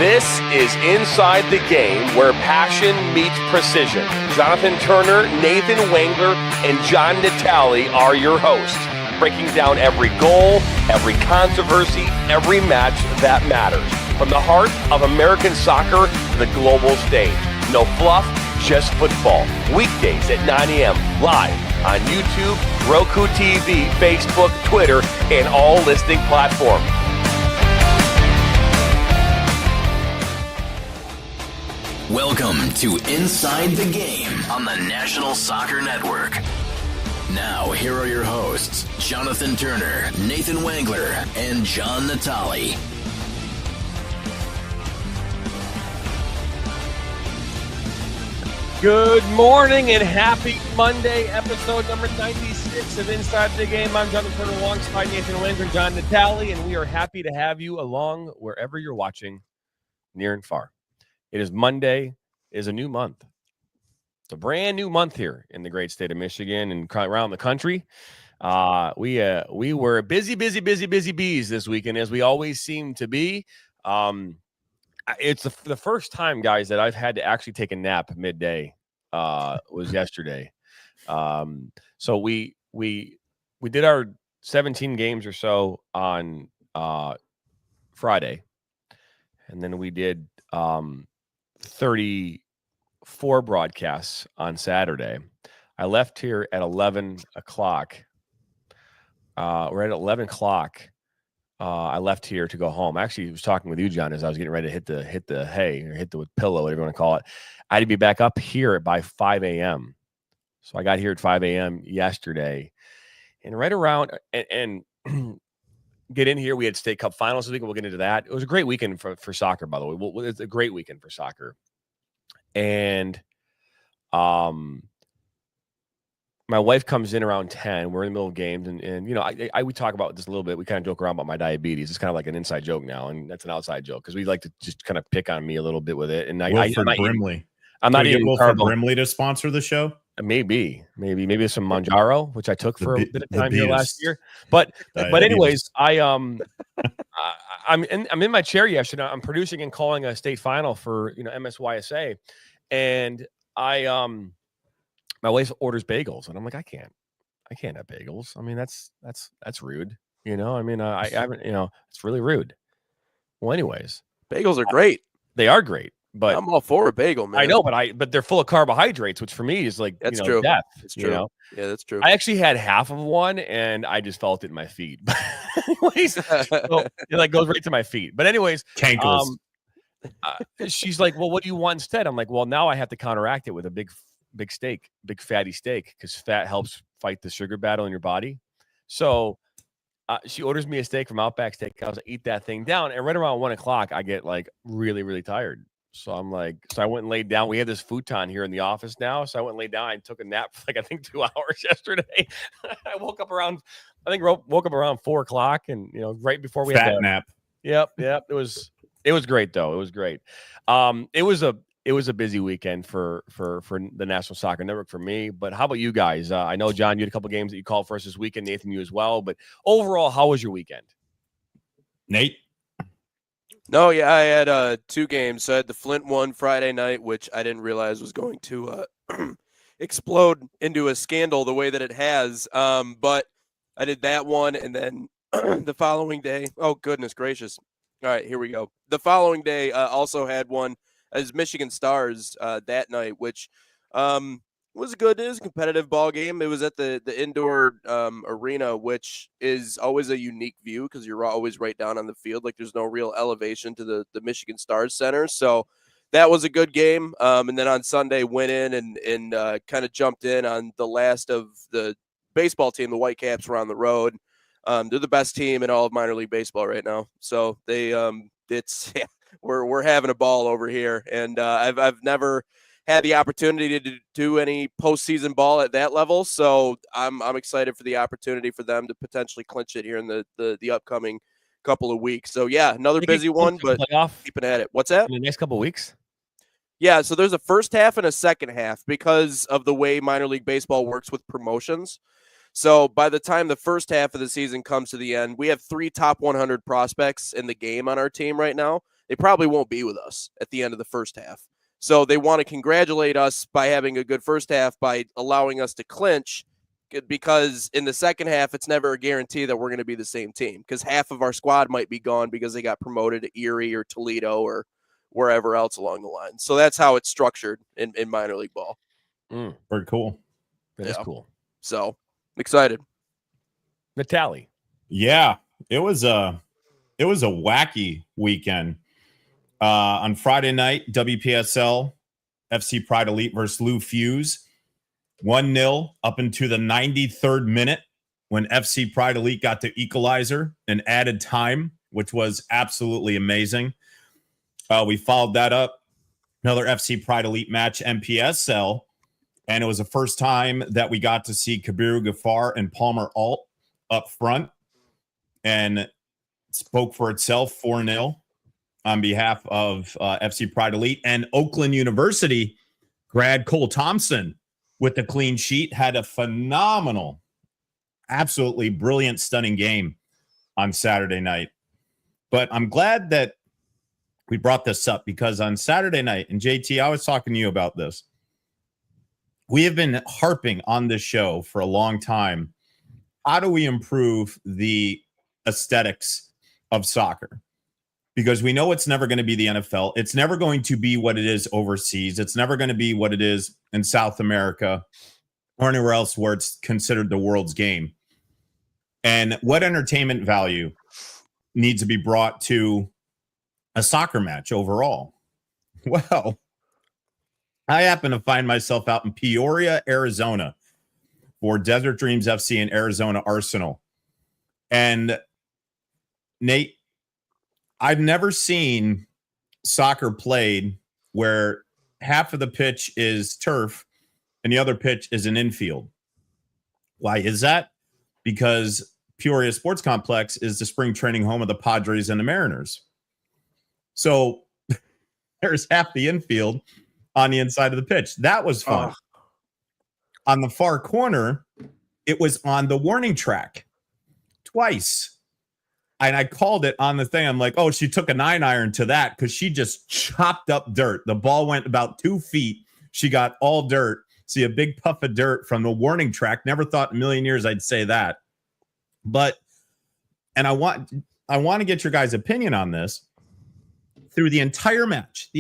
This is Inside the Game, where passion meets precision. Jonathan Turner, Nathan Wengler, and John Natale are your hosts, breaking down every goal, every controversy, every match that matters. From the heart of American soccer to the global stage. No fluff, just football. Weekdays at 9 a.m. live on YouTube, Roku TV, Facebook, Twitter, and all listening platforms. Welcome to Inside the Game on the National Soccer Network. Now, here are your hosts, Jonathan Turner, Nathan Wengler, and John Natale. Good morning and happy Monday, episode number 96 of Inside the Game. I'm Jonathan Turner alongside Nathan Wengler and John Natale, and we are happy to have you along wherever you're watching, near and far. It is Monday. It is a new month. It's a brand new month here in the great state of Michigan and around the country. We were busy bees this weekend, as we always seem to be. It's the first time, guys, that I've had to actually take a nap midday. Was yesterday. So we did our 17 games or so on Friday, and then we did 34 broadcasts on Saturday. I left here at 11 o'clock. We're at 11 o'clock. I left here to go home. Actually, I was talking with you, John, as I was getting ready to hit the hay or hit the pillow, whatever you want to call it. I had to be back up here by 5 a.m. So I got here at 5 a.m. yesterday, and right around and get in here. We had State Cup finals this week. We'll get into that. It was a great weekend for soccer, by the way. It's a great weekend for soccer. And my wife comes in around 10. We're in the middle of games, and you know, we talk about this a little bit. We kind of joke around about my diabetes. It's kind of like an inside joke now, and that's an outside joke because we like to just kind of pick on me a little bit with it. And I'm not eating Wilford Brimley to sponsor the show. Maybe some Manjaro, which I took for a bit of time here last year. But anyways, I'm in my chair yesterday. I'm producing and calling a state final for MSYSA, and my wife orders bagels, and I'm like, I can't have bagels. I mean, that's rude. I haven't. It's really rude. Well, anyways, bagels are great. They are great. But I'm all for a bagel, man. I know, but they're full of carbohydrates, which for me is like true. Death. It's true. Yeah, that's true. I actually had half of one, and I just felt it in my feet. But anyways, so it goes right to my feet. But anyways, cankles. She's like, "Well, what do you want instead?" I'm like, "Well, now I have to counteract it with a big steak, big fatty steak, because fat helps fight the sugar battle in your body." So she orders me a steak from Outback Steakhouse. I eat that thing down, and right around 1 o'clock, I get really, really tired. So I went and laid down. We had this futon here in the office now. So I went and laid down and took a nap for I think 2 hours yesterday. I woke up around 4 o'clock, and right before we had nap. Yep. It was great though. It was great. It was a busy weekend for the National Soccer Network for me. But how about you guys? I know, John, you had a couple games that you called for us this weekend. Nathan, you as well. But overall, how was your weekend? Nate? No, yeah, I had 2 games. So I had the Flint one Friday night, which I didn't realize was going to explode into a scandal the way that it has. But I did that one, and then the following day, oh, goodness gracious. All right, here we go. The following day also had one as Michigan Stars that night, which was good. It was a competitive ball game. It was at the indoor arena, which is always a unique view because you're always right down on the field. Like, there's no real elevation to the Michigan Stars Center. So that was a good game. And then on Sunday, went in and kind of jumped in on the last of the baseball team. The Whitecaps were on the road. They're the best team in all of minor league baseball right now. So we're having a ball over here. And I've never had the opportunity to do any postseason ball at that level, so I'm excited for the opportunity for them to potentially clinch it here in the upcoming couple of weeks. So yeah, another busy one, but keeping at it. What's that? In the next couple of weeks? Yeah, so there's a first half and a second half because of the way minor league baseball works with promotions. So by the time the first half of the season comes to the end, we have 3 top 100 prospects in the game on our team right now. they probably won't be with us at the end of the first half. So they want to congratulate us by having a good first half, by allowing us to clinch, because in the second half, it's never a guarantee that we're going to be the same team, because half of our squad might be gone because they got promoted to Erie or Toledo or wherever else along the line. So that's how it's structured in minor league ball. Very cool. That is cool. So I'm excited. Natalie. Yeah, it was a wacky weekend. On Friday night, WPSL FC Pride Elite versus Lou Fuse. 1-0 up into the 93rd minute when FC Pride Elite got the equalizer and added time, which was absolutely amazing. We followed that up, another FC Pride Elite match, MPSL, and it was the first time that we got to see Kabiru Gafar and Palmer Alt up front, and spoke for itself, 4-0 on behalf of FC Pride Elite. And Oakland University grad Cole Thompson with the clean sheet had a phenomenal, absolutely brilliant, stunning game on Saturday night. But I'm glad that we brought this up, because on Saturday night, and JT, I was talking to you about this, we have been harping on this show for a long time. How do we improve the aesthetics of soccer? Because we know it's never going to be the NFL. It's never going to be what it is overseas. It's never going to be what it is in South America or anywhere else where it's considered the world's game. And what entertainment value needs to be brought to a soccer match overall? Well, I happen to find myself out in Peoria, Arizona for Desert Dreams FC and Arizona Arsenal. And Nate, I've never seen soccer played where half of the pitch is turf and the other pitch is an infield. Why is that? Because Peoria Sports Complex is the spring training home of the Padres and the Mariners. So there's half the infield on the inside of the pitch. That was fun. On the far corner, it was on the warning track twice. And I called it on the thing. I'm like, oh, she took a 9-iron to that because she just chopped up dirt. The ball went about 2 feet. She got all dirt. See a big puff of dirt from the warning track. Never thought in a million years I'd say that. But, and I want to get your guys' opinion on this. Through the entire match,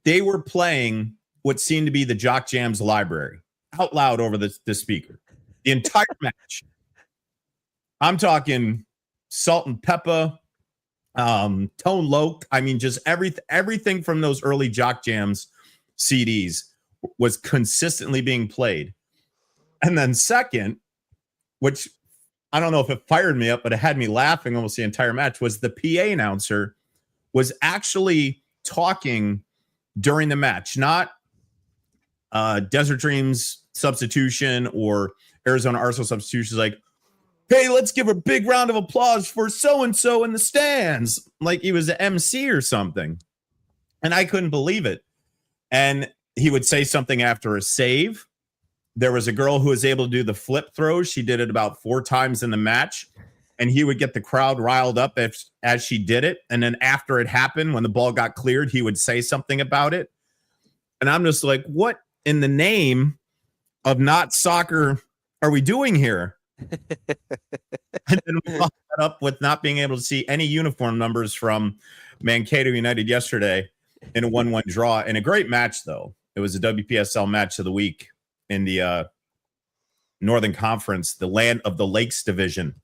they were playing what seemed to be the Jock Jams library out loud over the speaker. The entire match. I'm talking Salt and Pepper, Tone Loc. I mean, just everything from those early Jock Jams CDs was consistently being played. And then second, which I don't know if it fired me up, but it had me laughing almost the entire match, was the PA announcer was actually talking during the match, not Desert Dreams substitution or Arizona Arsenal substitution. Like, hey, let's give a big round of applause for so-and-so in the stands. Like he was an MC or something. And I couldn't believe it. And he would say something after a save. There was a girl who was able to do the flip throws. She did it about 4 times in the match. And he would get the crowd riled up as she did it. And then after it happened, when the ball got cleared, he would say something about it. And I'm just like, what in the name of not soccer are we doing here? And then we followed that up with not being able to see any uniform numbers from Mankato United yesterday in a 1-1 draw. And a great match, though. It was a WPSL match of the week in the Northern Conference, the Land of the Lakes division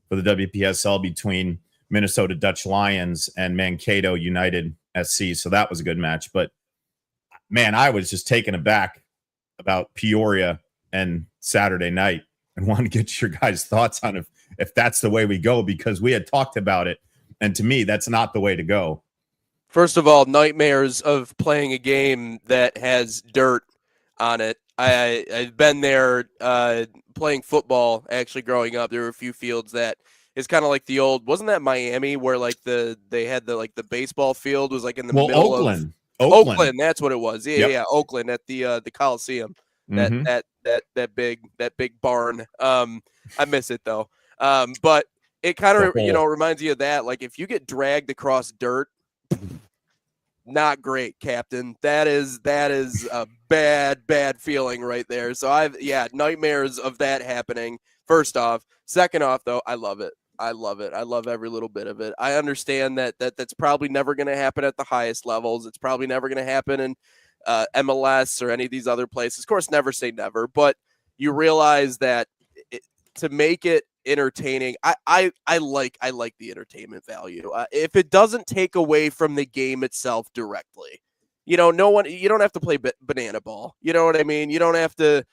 for the WPSL between Minnesota Dutch Lions and Mankato United SC. So that was a good match. But, man, I was just taken aback about Peoria and Saturday night. And want to get your guys' thoughts on if that's the way we go, because we had talked about it. And to me, that's not the way to go. First of all, nightmares of playing a game that has dirt on it. I've been there playing football, actually growing up. There were a few fields that is kind of like the old, wasn't that Miami where like they had the baseball field was like in the middle Oakland. of Oakland, that's what it was. Yeah, Oakland at the Coliseum. That big barn. I miss it though. But it kind of, reminds you of that. Like if you get dragged across dirt, not great, Captain. That is a bad feeling right there. So nightmares of that happening. First off. Second off, though, I love it. I love every little bit of it. I understand that's probably never going to happen at the highest levels. It's probably never going to happen in MLS or any of these other places. Of course, never say never, but you realize that to make it entertaining, I like the entertainment value. If it doesn't take away from the game itself directly, you don't have to play banana ball. You know what I mean? You don't have to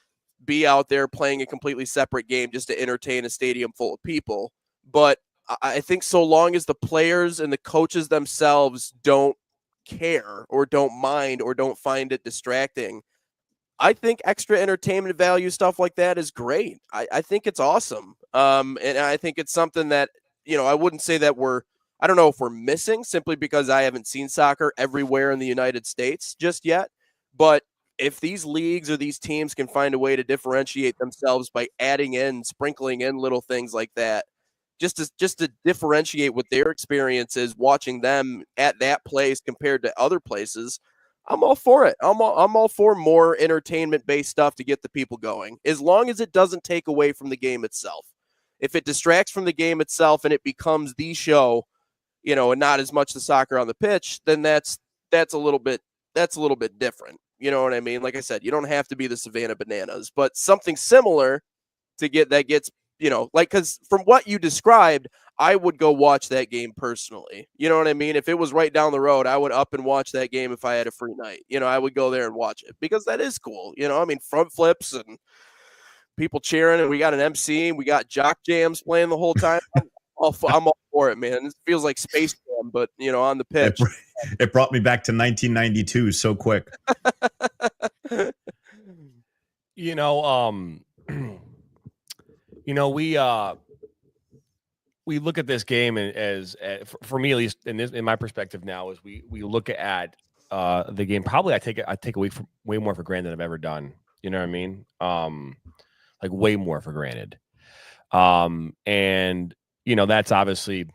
be out there playing a completely separate game just to entertain a stadium full of people. But I think so long as the players and the coaches themselves don't care or don't mind or don't find it distracting, I think extra entertainment value stuff like that is great. I think it's awesome. And I think it's something that, I wouldn't say that I don't know if we're missing simply because I haven't seen soccer everywhere in the United States just yet. But if these leagues or these teams can find a way to differentiate themselves by sprinkling in little things like that, just to differentiate what their experience is watching them at that place compared to other places, I'm all for it. I'm all for more entertainment-based stuff to get the people going, as long as it doesn't take away from the game itself. If it distracts from the game itself and it becomes the show, and not as much the soccer on the pitch, then that's a little bit different. You know what I mean? Like I said, you don't have to be the Savannah Bananas, but something similar because from what you described, I would go watch that game personally. You know what I mean? If it was right down the road, I would up and watch that game if I had a free night. I would go there and watch it because that is cool. Front flips and people cheering, and we got an MC, and we got jock jams playing the whole time. I'm all for it, man. It feels like Space Jam, but on the pitch. It brought me back to 1992 so quick. We look at this game as for me, at least in my perspective now, is we look at the game. Probably I take way more for granted than I've ever done. You know what I mean? Like way more for granted. And that's obviously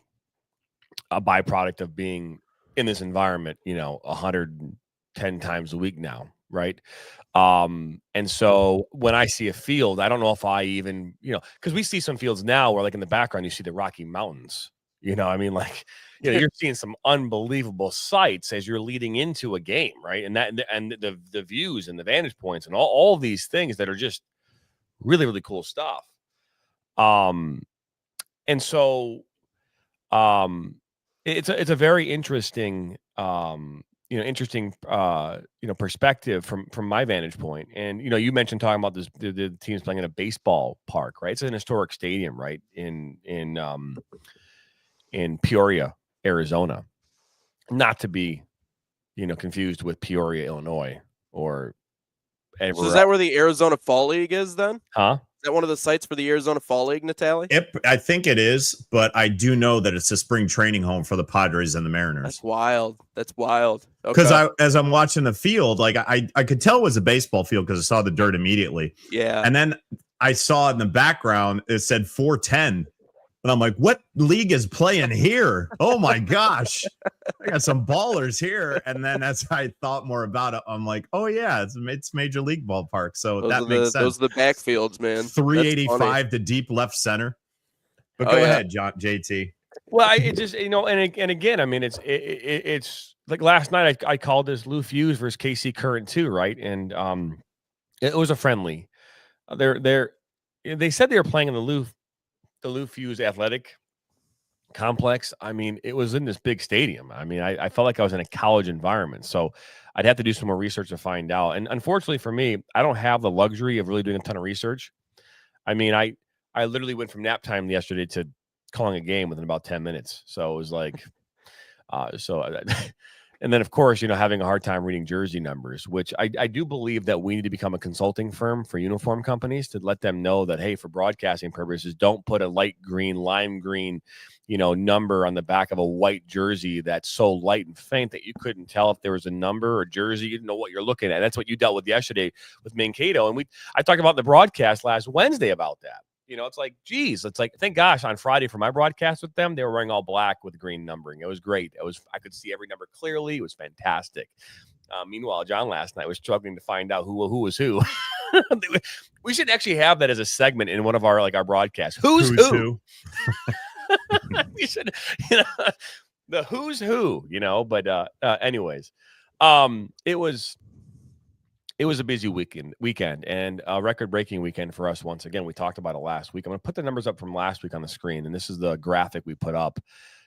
a byproduct of being in this environment, 110 times a week now. Right. And so when I see a field, I don't know if I even, because we see some fields now where like in the background, you see the Rocky Mountains, you're seeing some unbelievable sights as you're leading into a game. Right. And the views and the vantage points and all of these things that are just really, really cool stuff. And so, it's a very interesting, perspective from my vantage point. And, you mentioned talking about this, the teams playing in a baseball park, right? It's an historic stadium, right? In Peoria, Arizona, not to be, confused with Peoria, Illinois, or. So is that where the Arizona Fall League is then? Huh? Is that one of the sites for the Arizona Fall League, Natalie? I think it is, but I do know that it's a spring training home for the Padres and the Mariners. That's wild. Because as I'm watching the field, like I could tell it was a baseball field because I saw the dirt immediately. Yeah. And then I saw in the background, it said 410. And I'm like, what league is playing here? Oh my gosh. I got some ballers here. And then as I thought more about it, I'm like, oh yeah, it's Major League ballpark. So that makes sense. Those are the backfields, man. 385 to deep left center. But go ahead, JT. Well, it just, and again, I mean, it's like last night I called this Lou Fuse versus KC Current 2, right? And it was a friendly. They said they were playing in the Lou Fuse Athletic Complex. I mean, it was in this big stadium. I mean, I felt like I was in a college environment. So I'd have to do some more research to find out. And unfortunately for me, I don't have the luxury of really doing a ton of research. I mean, I literally went from nap time yesterday to calling a game within about 10 minutes. So it was like, and then of course, having a hard time reading jersey numbers, which I do believe that we need to become a consulting firm for uniform companies to let them know that, hey, for broadcasting purposes, don't put a light green, lime green, number on the back of a white jersey that's so light and faint that you couldn't tell if there was a number or jersey. You didn't know what you're looking at. That's what you dealt with yesterday with Mankato. And I talked about the broadcast last Wednesday about that. It's like, geez, it's like, thank gosh, on Friday for my broadcast with them, they were wearing all black with green numbering. It was great. I could see every number clearly. It was fantastic. Meanwhile, John last night was struggling to find out who was who. We should actually have that as a segment in one of our broadcasts. Who's who? We should, the who's who, But anyways, it was a busy weekend and a record-breaking weekend for us. Once again, we talked about it last week. I'm going to put the numbers up from last week on the screen, and this is the graphic we put up.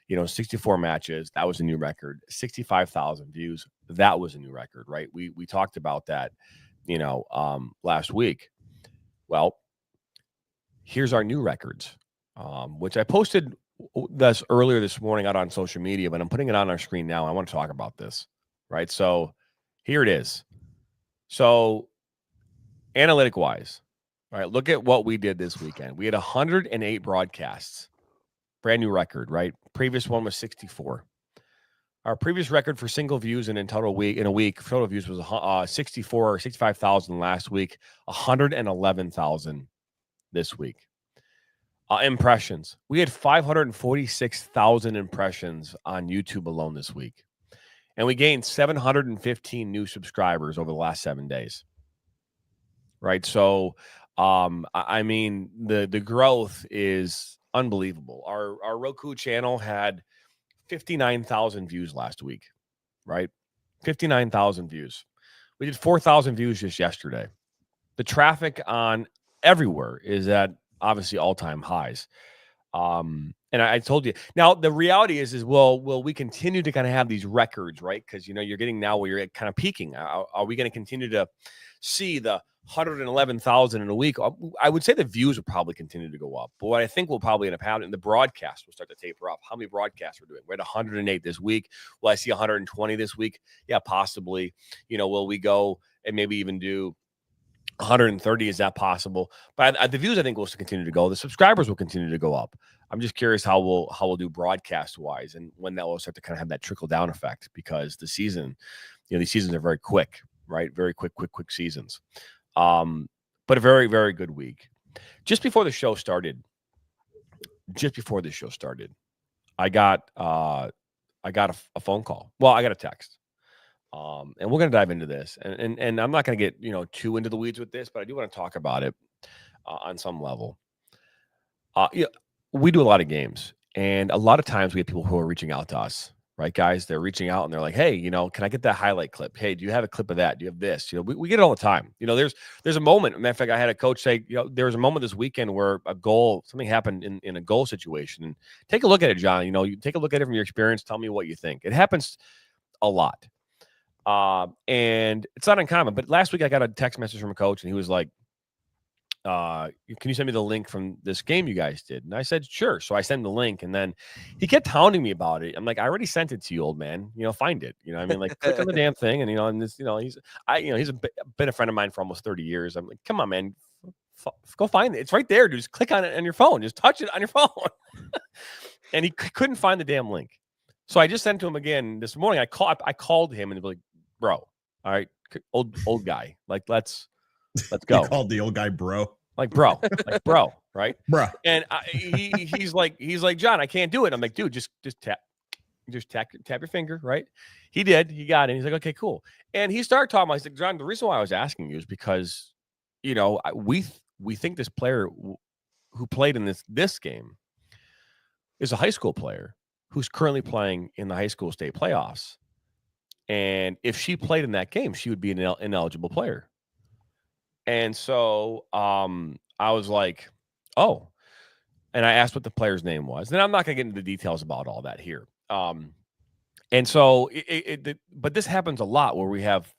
64 matches, that was a new record. 65,000 views, that was a new record, right? We talked about that, last week. Well, here's our new records, which I posted this earlier this morning out on social media, but I'm putting it on our screen now. I want to talk about this, right? So here it is. So analytic-wise, all right, look at what we did this weekend. We had 108 broadcasts. Brand new record, right? Previous one was 64. Our previous record for single views in a week, total views was 64 or 65,000 last week, 111,000 this week. Impressions. We had 546,000 impressions on YouTube alone this week. And we gained 715 new subscribers over the last 7 days. Right. So, I mean, the growth is unbelievable. Our Roku channel had 59,000 views last week. Right. 59,000 views. We did 4,000 views just yesterday. The traffic on everywhere is at obviously all-time highs. And I told you now the reality is will we continue to kind of have these records, right? Because you're getting now where you're kind of peaking. Are we going to continue to see the 111,000 in a week? I would say the views will probably continue to go up, but what I think will probably end up happening, the broadcast will start to taper off. How many broadcasts we're doing? We're at 108 this week. Will I see 120 this week? Yeah, possibly. Will we go and maybe even do 130? Is that possible? But the views, I think, will continue to go. The subscribers will continue to go up. I'm just curious how we'll do broadcast wise and when that will start to kind of have that trickle down effect, because the season, these seasons are very quick, right? Very quick seasons. But a very, very good week. Just before the show started, I got a phone call. Well, I got a text. And we're going to dive into this, and I'm not going to get, too into the weeds with this, but I do want to talk about it on some level. We do a lot of games, and a lot of times we have people who are reaching out to us, right, guys? They're reaching out and they're like, hey, can I get that highlight clip? Hey, do you have a clip of that? Do you have this? We get it all the time. There's a moment. Matter of fact, I had a coach say, there was a moment this weekend where something happened in a goal situation. And take a look at it, John. You take a look at it from your experience. Tell me what you think. It happens a lot. And it's not uncommon, but last week I got a text message from a coach and he was like, can you send me the link from this game you guys did? And I said, sure. So I sent the link, and then he kept hounding me about it. I'm like, I already sent it to you, old man, find it, I mean, like click on the damn thing. And, and this, he's been a friend of mine for almost 30 years. I'm like, come on, man, go find it. It's right there, dude. Just click on it on your phone. Just touch it on your phone. And he couldn't find the damn link. So I just sent it to him again this morning. I called him and be like, bro, all right, old guy, like let's go. You called the old guy bro, like bro, right, bro. And he's like, John, I can't do it. I'm like, dude, just tap your finger, right? He did. He got it. He's like, okay, cool. And he started talking. I said, John, the reason why I was asking you is because we think this player who played in this game is a high school player who's currently playing in the high school state playoffs. And if she played in that game, she would be an ineligible player. And so I was like, oh. And I asked what the player's name was. And I'm not going to get into the details about all that here. And so, but this happens a lot where we have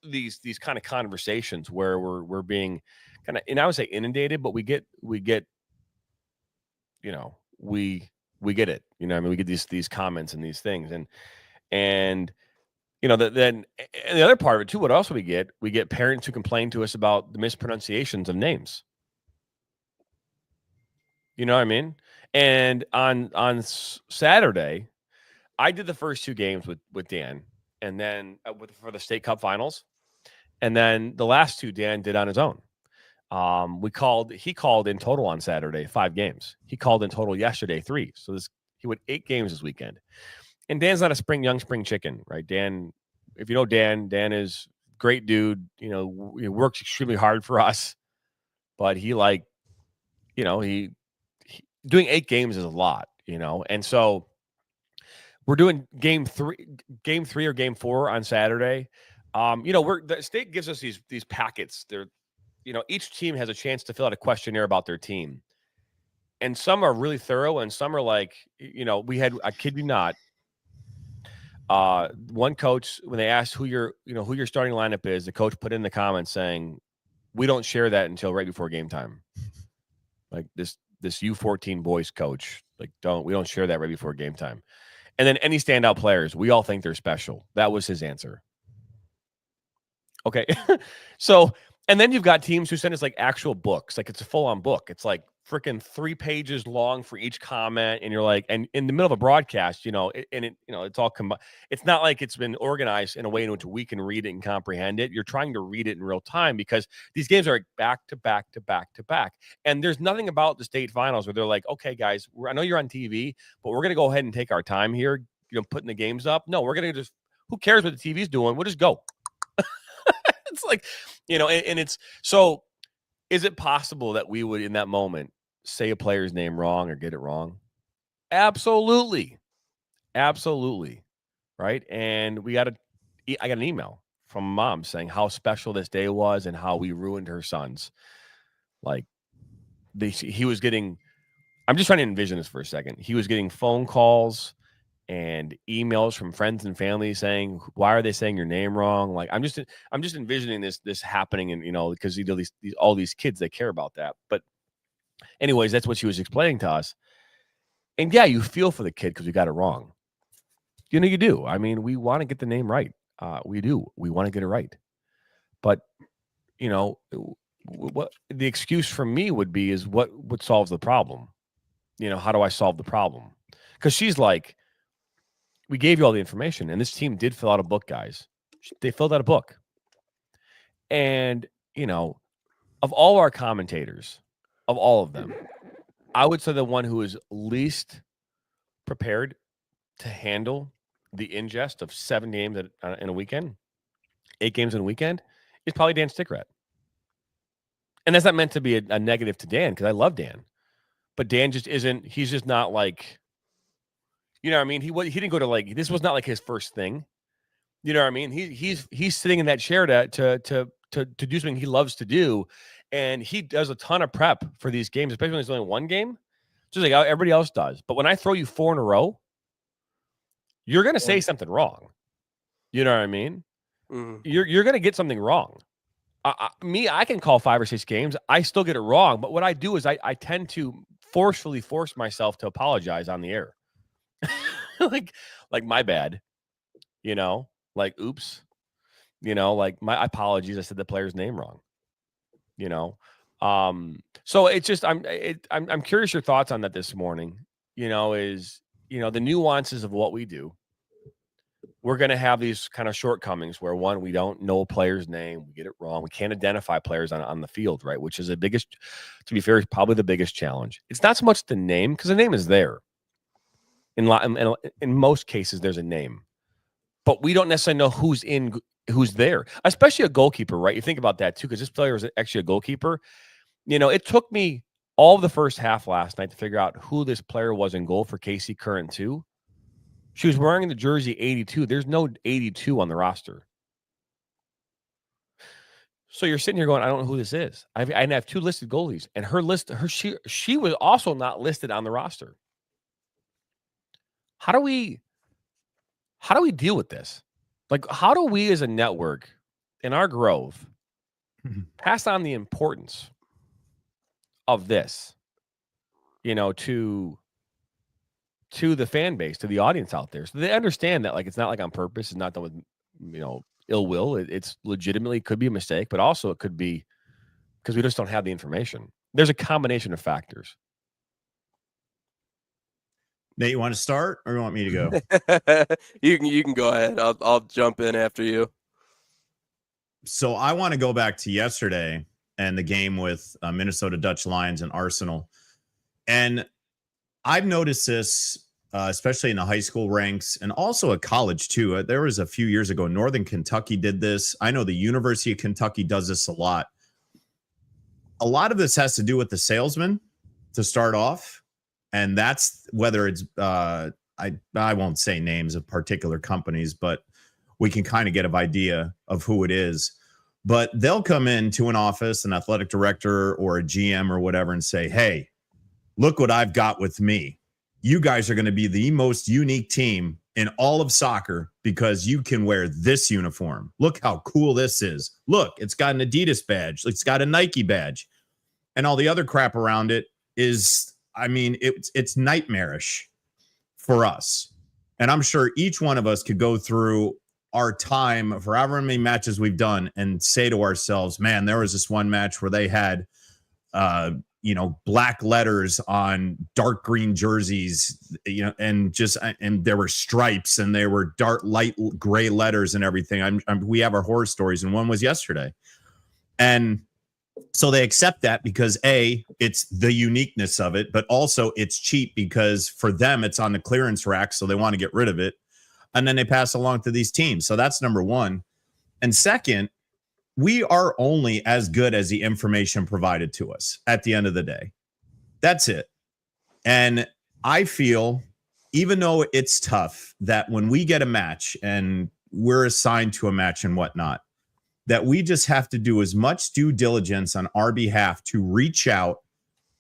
these kind of conversations where we're being kind of, and I would say inundated, but we get we get it. I mean, we get these comments and these things, and then and the other part of it too, what else we get parents who complain to us about the mispronunciations of names. You know what I mean? And on Saturday, I did the first two games with Dan, and then for the State Cup Finals, and then the last two Dan did on his own. He called in total on Saturday 5 games. He called in total yesterday 3. So he went 8 games this weekend. And Dan's not a young spring chicken, right? Dan, if you know Dan is great dude. He works extremely hard for us, but he doing 8 games is a lot, and so we're doing game 3 or game 4 on Saturday. The state gives us these packets. They're, each team has a chance to fill out a questionnaire about their team, and some are really thorough, and some are like, we had, I kid you not, one coach, when they asked who your starting lineup is, the coach put in the comments saying, we don't share that until right before game time. Like this U14 boys coach, we don't share that right before game time. And then any standout players, we all think they're special. That was his answer. Okay. So, and then you've got teams who send us like actual books. Like it's a full on book. It's like freaking 3 pages long for each comment. And you're like, and in the middle of a broadcast, it's all it's not like it's been organized in a way in which we can read it and comprehend it. You're trying to read it in real time because these games are back to back to back to back. And there's nothing about the state finals where they're like, okay, guys, I know you're on TV, but we're going to go ahead and take our time here, putting the games up. No, we're going to just, who cares what the TV's doing? We'll just go. It's like, and it's so, is it possible that we would in that moment say a player's name wrong or get it wrong? Absolutely. Absolutely. Right. And I got an email from mom saying how special this day was and how we ruined her sons. Like he was getting, I'm just trying to envision this for a second. He was getting phone calls and emails from friends and family saying, why are they saying your name wrong? Like, I'm just envisioning this happening. And, because all these kids, they care about that. But anyways, that's what she was explaining to us. And yeah, you feel for the kid because we got it wrong. You do. I mean, we want to get the name right. We do. We want to get it right. But, what the excuse for me would be is what solves the problem? How do I solve the problem? Because she's like, we gave you all the information, and this team did fill out a book, guys. They filled out a book. And, of all our commentators, of all of them, I would say the one who is least prepared to handle the ingest of 7 games in a weekend, 8 games in a weekend, is probably Dan Stickrat. And that's not meant to be a negative to Dan, because I love Dan. But Dan just isn't, he's just not like, you know what I mean? He didn't go to this was not like his first thing. You know what I mean? He's sitting in that chair to do something he loves to do. And he does a ton of prep for these games, especially when there's only one game, just like everybody else does. But when I throw you 4 in a row, you're going to say something wrong. You know what I mean? Mm-hmm. You're going to get something wrong. I can call 5 or 6 games. I still get it wrong. But what I do is I tend to forcefully force myself to apologize on the air. like my bad, oops, my apologies. I said the player's name wrong, so it's just, I'm curious your thoughts on that this morning, is, the nuances of what we do. We're going to have these kind of shortcomings where, one, we don't know a player's name. We get it wrong. We can't identify players on the field, right? Which is to be fair, is probably the biggest challenge. It's not so much the name, because the name is there. In most cases, there's a name, but we don't necessarily know who's there, especially a goalkeeper, right? You think about that too, because this player was actually a goalkeeper. It took me all of the first half last night to figure out who this player was in goal for KC Current 2. She was wearing the jersey 82. There's no 82 on the roster. So you're sitting here going, I don't know who this is. I have 2 listed goalies, and she was also not listed on the roster. How do we deal with this? Like, how do we as a network in our growth pass on the importance of this, to the fan base, to the audience out there, so they understand that, it's not like on purpose. It's not done with, ill will. It's legitimately could be a mistake, but also it could be because we just don't have the information. There's a combination of factors. Nate, you want to start or you want me to go? You can go ahead. I'll jump in after you. So I want to go back to yesterday and the game with Minnesota Dutch Lions and Arsenal. And I've noticed this, especially in the high school ranks and also at college too. There was a few years ago, Northern Kentucky did this. I know the University of Kentucky does this a lot. A lot of this has to do with the salesman to start off. And that's whether it's, I won't say names of particular companies, but we can kind of get an idea of who it is. But they'll come into an office, an athletic director or a GM or whatever, and say, hey, look what I've got with me. You guys are going to be the most unique team in all of soccer because you can wear this uniform. Look how cool this is. Look, it's got an Adidas badge. It's got a Nike badge. And all the other crap around it is, I mean, it's nightmarish for us. And I'm sure each one of us could go through our time for however many matches we've done and say to ourselves, man, there was this one match where they had, black letters on dark green jerseys, and there were stripes and there were dark light gray letters and everything. We have our horror stories, and one was yesterday. And so they accept that because A, it's the uniqueness of it, but also it's cheap because for them, it's on the clearance rack. So they want to get rid of it. And then they pass along to these teams. So that's number one. And second, we are only as good as the information provided to us at the end of the day. That's it. And I feel, even though it's tough, that when we get a match and we're assigned to a match and whatnot, that we just have to do as much due diligence on our behalf to reach out,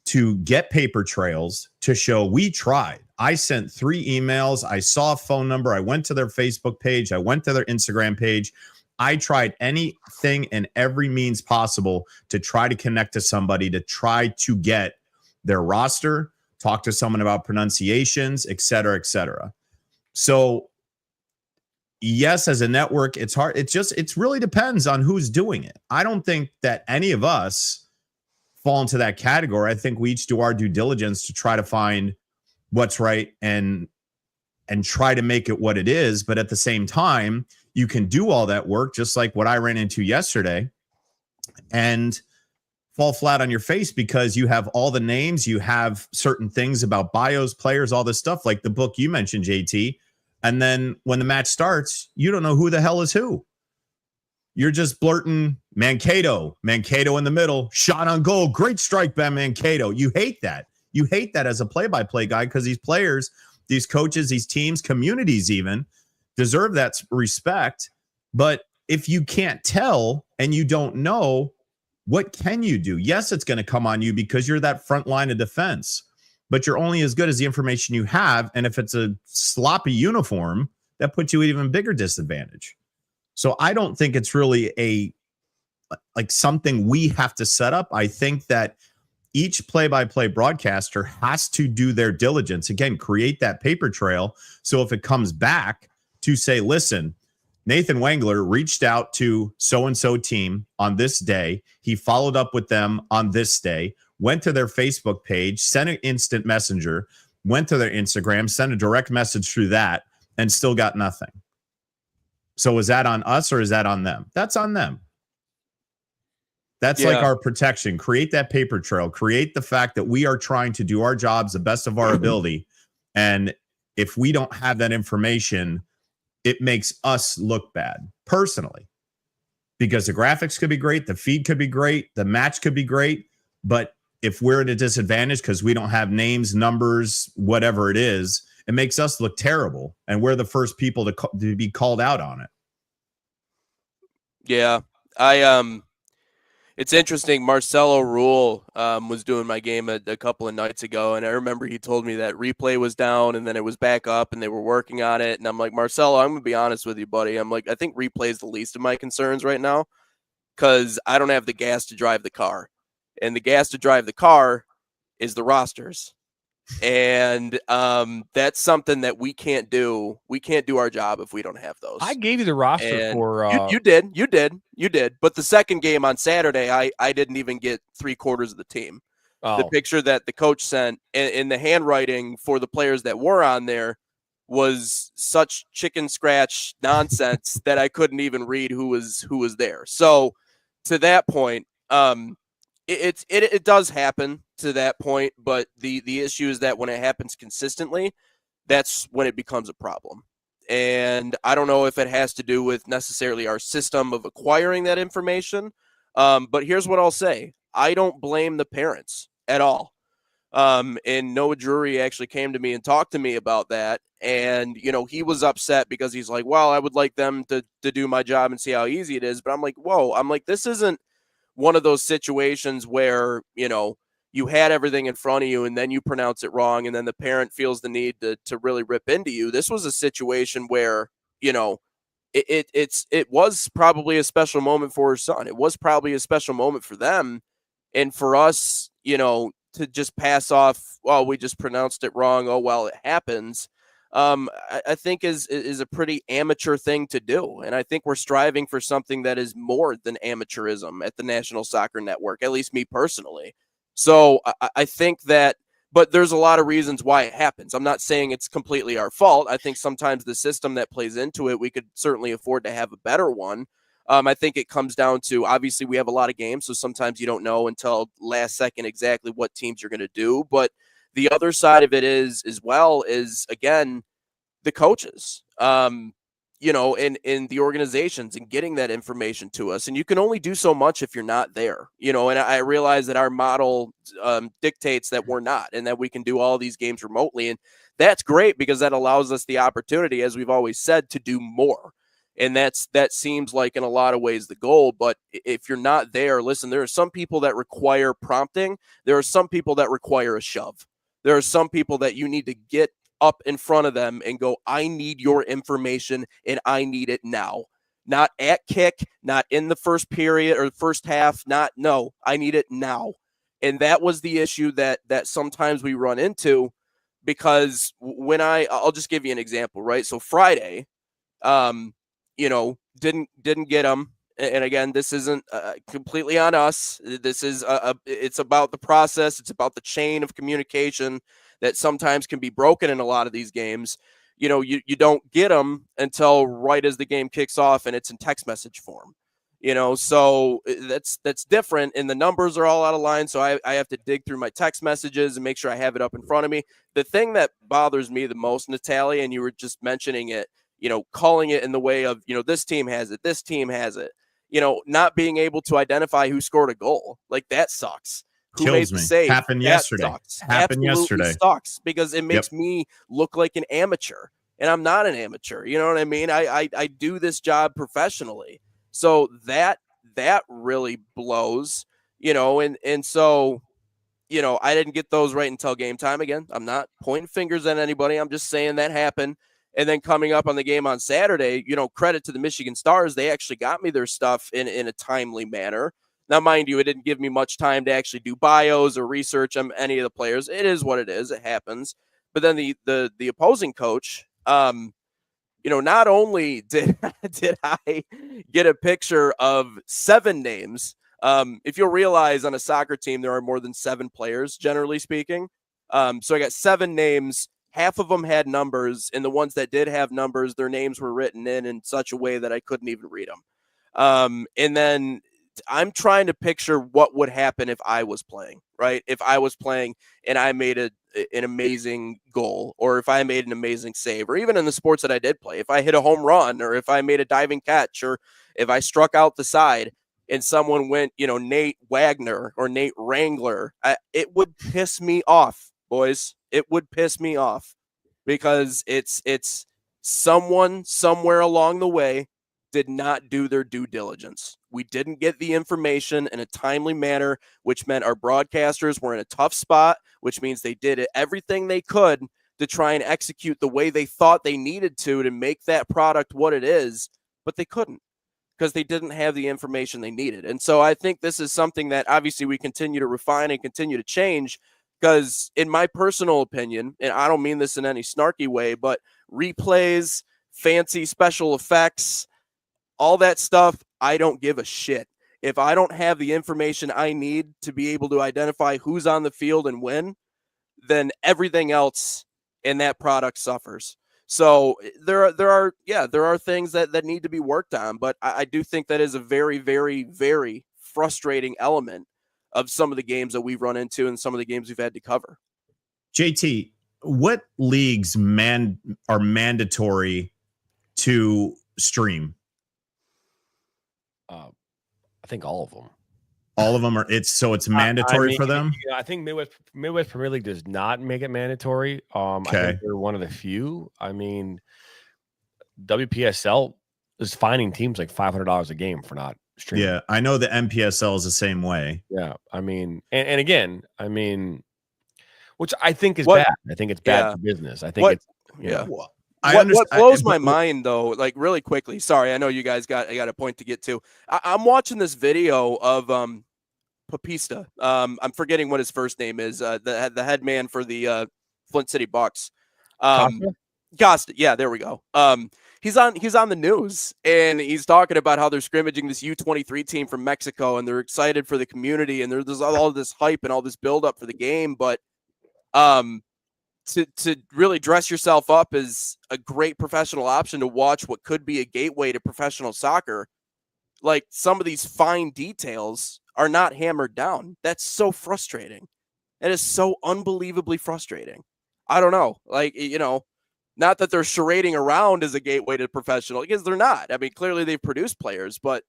to get paper trails to show we tried. I sent 3 emails. I saw a phone number. I went to their Facebook page. I went to their Instagram page. I tried anything and every means possible to try to connect to somebody, to try to get their roster, talk to someone about pronunciations, et cetera, et cetera. So yes, as a network, it's hard. It really depends on who's doing it. I don't think that any of us fall into that category. I think we each do our due diligence to try to find what's right and try to make it what it is. But at the same time, you can do all that work, just like what I ran into yesterday, and fall flat on your face because you have all the names, you have certain things about bios, players, all this stuff, like the book you mentioned, JT. And then when the match starts, you don't know who the hell is who. You're just blurting Mankato in the middle, shot on goal, great strike by Mankato. You hate that. You hate that as a play-by-play guy because these players, these coaches, these teams, communities even deserve that respect. But if you can't tell and you don't know, what can you do? Yes, it's going to come on you because you're that front line of defense, but you're only as good as the information you have. And if it's a sloppy uniform, that puts you at even bigger disadvantage. So I don't think it's really something we have to set up. I think that each play-by-play broadcaster has to do their diligence. Again, create that paper trail. So if it comes back to say, listen, Nathan Wangler reached out to so-and-so team on this day. He followed up with them on this day, went to their Facebook page, sent an instant messenger, went to their Instagram, sent a direct message through that, and still got nothing. So is that on us or is that on them? That's on them. That's like our protection. Create that paper trail. Create the fact that we are trying to do our jobs the best of our ability. And if we don't have that information, it makes us look bad personally, because the graphics could be great. The feed could be great. The match could be great. But if we're at a disadvantage because we don't have names, numbers, whatever it is, it makes us look terrible. And we're the first people to be called out on it. Yeah. It's interesting. Marcelo Rule was doing my game a couple of nights ago, and I remember he told me that replay was down, and then it was back up, and they were working on it. And I'm like, Marcelo, I'm going to be honest with you, buddy. I'm like, I think replay is the least of my concerns right now because I don't have the gas to drive the car. And the gas to drive the car is the rosters. And that's something that we can't do. We can't do our job if we don't have those. I gave you the roster for you did. But the second game on Saturday, I didn't even get 3/4 of the team. Oh. The picture that the coach sent and the handwriting for the players that were on there was such chicken scratch nonsense that I couldn't even read who was there. So to that point, it does happen to that point, but the issue is that when it happens consistently, that's when it becomes a problem. And I don't know if it has to do with necessarily our system of acquiring that information. But here's what I'll say. I don't blame the parents at all. And Noah Drury actually came to me and talked to me about that. And, he was upset because he's like, well, I would like them to do my job and see how easy it is. But I'm like, whoa, this isn't one of those situations where, you had everything in front of you and then you pronounce it wrong. And then the parent feels the need to really rip into you. This was a situation where, it was probably a special moment for her son. It was probably a special moment for them. And for us, to just pass off, well, we just pronounced it wrong. Oh, well, it happens. I think is a pretty amateur thing to do. And I think we're striving for something that is more than amateurism at the National Soccer Network, at least me personally. So I think that, but there's a lot of reasons why it happens. I'm not saying it's completely our fault. I think sometimes the system that plays into it, we could certainly afford to have a better one. I think it comes down to, obviously, we have a lot of games, so sometimes you don't know until last second exactly what teams you're going to do. But the other side of it is, as well, is, again, the coaches, in the organizations and getting that information to us. And you can only do so much if you're not there, and I realize that our model dictates that we're not and that we can do all these games remotely. And that's great because that allows us the opportunity, as we've always said, to do more. And that seems like in a lot of ways the goal. But if you're not there, listen, there are some people that require prompting. There are some people that require a shove. There are some people that you need to get up in front of them and go, I need your information and I need it now. Not at kick, not in the first period or the first half, no, I need it now. And that was the issue that sometimes we run into, because when I'll just give you an example, right? So Friday, didn't get them. And again, this isn't completely on us. This is it's about the process. It's about the chain of communication that sometimes can be broken in a lot of these games. You don't get them until right as the game kicks off and it's in text message form. So that's different, and the numbers are all out of line. So I have to dig through my text messages and make sure I have it up in front of me. The thing that bothers me the most, Natalia, and you were just mentioning it, calling it in the way of, this team has it, this team has it, not being able to identify who scored a goal. Like, that sucks. Who made the save? Happened yesterday. Happened yesterday. Sucks because it makes me look like an amateur, and I'm not an amateur. You know what I mean? I do this job professionally. So that really blows, and so, I didn't get those right until game time. Again, I'm not pointing fingers at anybody. I'm just saying that happened. And then coming up on the game on Saturday, credit to the Michigan Stars. They actually got me their stuff in a timely manner. Now, mind you, it didn't give me much time to actually do bios or research on any of the players. It is what it is. It happens. But then the opposing coach, not only did I get a picture of 7 names. If you'll realize, on a soccer team, there are more than 7 players, generally speaking. So I got 7 names. Half of them had numbers, and the ones that did have numbers, their names were written in such a way that I couldn't even read them. And then I'm trying to picture what would happen if I was playing, right? If I was playing and I made an amazing goal, or if I made an amazing save, or even in the sports that I did play, if I hit a home run, or if I made a diving catch, or if I struck out the side and someone went, Nate Wagner or Nate Wrangler, it would piss me off, boys. It would piss me off, because it's someone somewhere along the way did not do their due diligence. We didn't get the information in a timely manner, which meant our broadcasters were in a tough spot, which means they did everything they could to try and execute the way they thought they needed to make that product what it is, but they couldn't, because they didn't have the information they needed. And so I think this is something that obviously we continue to refine and continue to change, because in my personal opinion, and I don't mean this in any snarky way, but replays, fancy special effects, all that stuff, I don't give a shit. If I don't have the information I need to be able to identify who's on the field and when, then everything else in that product suffers. So there are things that need to be worked on, but I do think that is a very, very, very frustrating element of some of the games that we've run into and some of the games we've had to cover. JT, what leagues are mandatory to stream? I think all of them. All of them are. It's mandatory for them. Yeah, I think Midwest Premier League does not make it mandatory. I think they're one of the few. I mean, WPSL is fining teams like $500 a game for not streaming. Yeah, I know the MPSL is the same way. Yeah, I mean, and again, I mean, which I think is bad. I think it's bad for business. I think it's What blows my mind, though, like really quickly. Sorry, I know you guys got a point to get to. I'm watching this video of Papista. I'm forgetting what his first name is. The head man for the Flint City Bucks. Costa. Yeah, there we go. He's on the news, and he's talking about how they're scrimmaging this U23 team from Mexico, and they're excited for the community, and there's all this hype and all this build up for the game, but to really dress yourself up as a great professional option to watch what could be a gateway to professional soccer, like some of these fine details are not hammered down. That's so frustrating. It is so unbelievably frustrating. I don't know. Like, not that they're charading around as a gateway to professional, because they're not. I mean, clearly they've produced players, but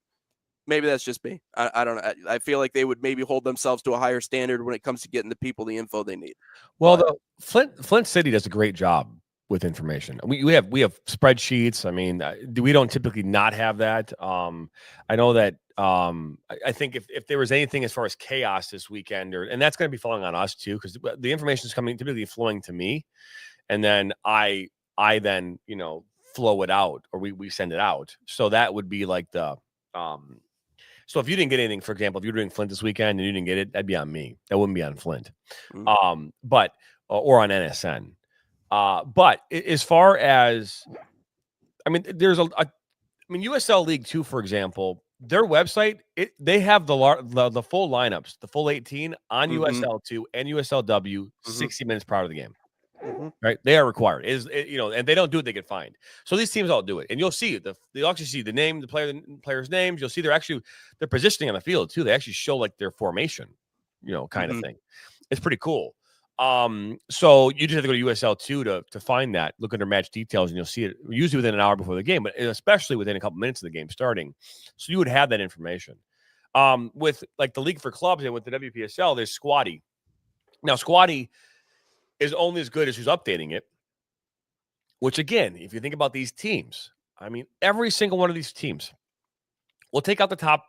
maybe that's just me. I don't know. I feel like they would maybe hold themselves to a higher standard when it comes to getting the people the info they need. Well, Flint City does a great job with information. We have spreadsheets. I mean, we don't typically not have that. I know that. I think if there was anything as far as chaos this weekend, and that's going to be falling on us too, because the information is typically flowing to me, and then I then flow it out, or we send it out. So that would be like the So if you didn't get anything, for example, if you're doing Flint this weekend and you didn't get it, that'd be on me. That wouldn't be on Flint, but or on NSN. But as far as, I mean, there's USL League 2, for example, their website, they have the full lineups, the full 18 on USL 2 and USLW 60 minutes prior to the game. Right, they are required. And they don't do it, they get fined. So these teams all do it, and you'll see you'll actually see the name, the players' names. You'll see they're positioning on the field too. They actually show like their formation, kind of thing. It's pretty cool. So you just have to go to USL 2 to find that. Look under match details, and you'll see it usually within an hour before the game, but especially within a couple minutes of the game starting. So you would have that information. With like the League for Clubs and with the WPSL, there's Squatty. Now Squatty is only as good as who's updating it, which again, if you think about these teams, I mean, every single one of these teams, we'll take out the top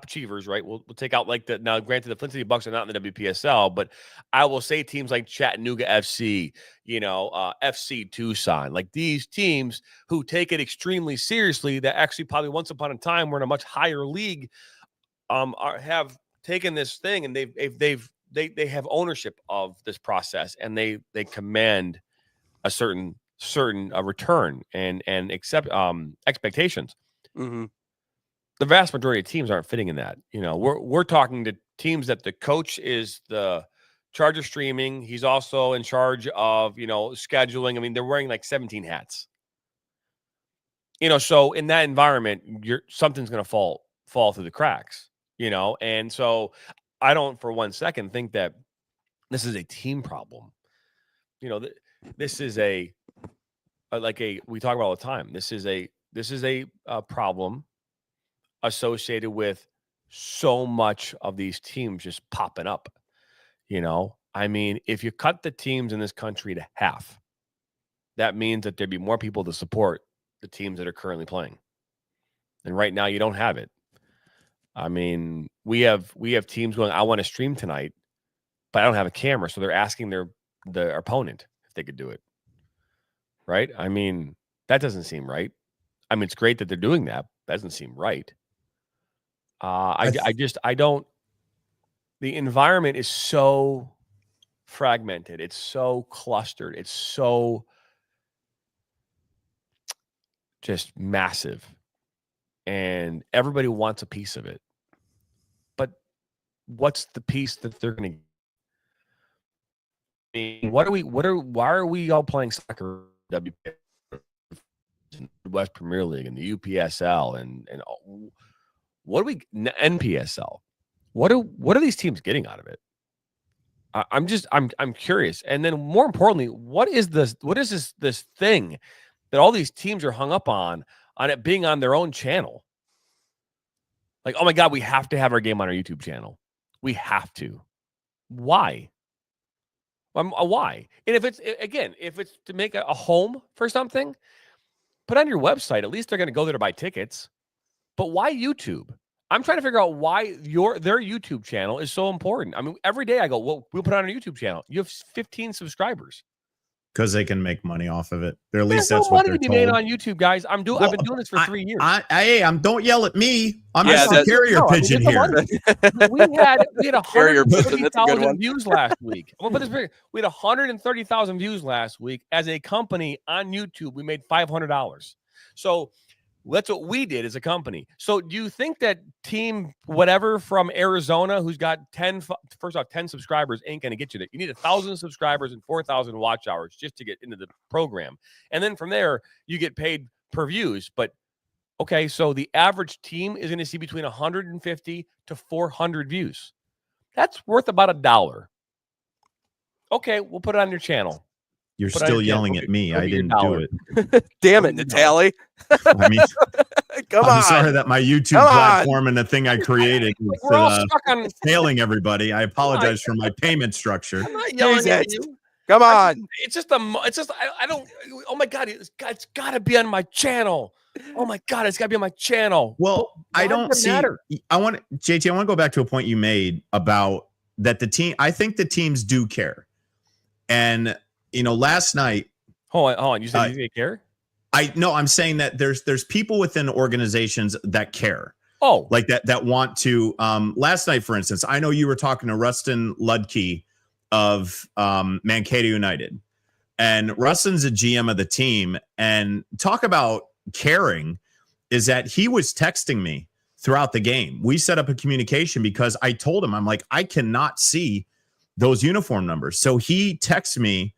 achievers, right? We'll take out now granted the Flint City Bucks are not in the WPSL, but I will say teams like Chattanooga FC, FC Tucson, like these teams who take it extremely seriously, that actually probably once upon a time were in a much higher league, have taken this thing and they have ownership of this process, and they command a certain return and accept expectations. The vast majority of teams aren't fitting in that. We're talking to teams that the coach is the charge of streaming. He's also in charge of scheduling. I mean, they're wearing like 17 hats. So in that environment, something's going to fall through the cracks. And so I don't for one second think that this is a team problem. This is we talk about all the time. This is a problem associated with so much of these teams just popping up. I mean, if you cut the teams in this country to half, that means that there'd be more people to support the teams that are currently playing. And right now you don't have it. I mean, we have teams going, I want to stream tonight, but I don't have a camera. So they're asking their opponent if they could do it. Right? I mean, that doesn't seem right. I mean, it's great that they're doing that. That doesn't seem right. I don't. The environment is so fragmented. It's so clustered. It's so just massive. And everybody wants a piece of it. But what's the piece that they're going to get? Why are we all playing soccer, West Premier League and the UPSL and what do we NPSL? What are these teams getting out of it? I'm curious. And then more importantly, what is this thing that all these teams are hung up on it being on their own channel? Like, oh my God, we have to have our game on our YouTube channel. We have to. Why? Why? And if it's to make a home for something, put on your website. At least they're going to go there to buy tickets. But why YouTube? I'm trying to figure out why their YouTube channel is so important. I mean, every day I go, well, we'll put on our YouTube channel. You have 15 subscribers. Because they can make money off of it. Or at least There's that's no what money they're to be told. made on YouTube, guys. I've been doing this for 3 years. Don't yell at me. I'm just a carrier pigeon here. We had Carrier pigeon, that's a good 130,000 one. views last week. I'm gonna put this. We had 130,000 views last week as a company on YouTube. We made $500. So that's what we did as a company. So do you think that team whatever from Arizona who's got 10 subscribers ain't going to get you there? You need 1,000 subscribers and 4,000 watch hours just to get into the program. And then from there, you get paid per views. But okay, so the average team is going to see between 150 to 400 views. That's worth about $1. Okay, we'll put it on your channel. You're still yelling at me. I didn't do it. Damn it, Natalie. I mean, Come I'm on. sorry that my YouTube Come platform and the thing I created is We're all stuck on. failing everybody. I apologize for my payment structure. I'm not yelling at Jesus. you. Come on. It's just I don't. Oh my God, it's got to be on my channel. Oh my God, it's got to be on my channel. Well, I don't see. Matter. I want JT. I want to go back to a point you made about that the team. I think the teams do care, and last night. Hold on. You said you care? I'm saying that there's people within organizations that care. Oh, like that want to. Last night, for instance, I know you were talking to Rustin Ludke of Mankato United, and Rustin's a GM of the team. And talk about caring is that he was texting me throughout the game. We set up a communication because I told him, I'm like, I cannot see those uniform numbers. So he texts me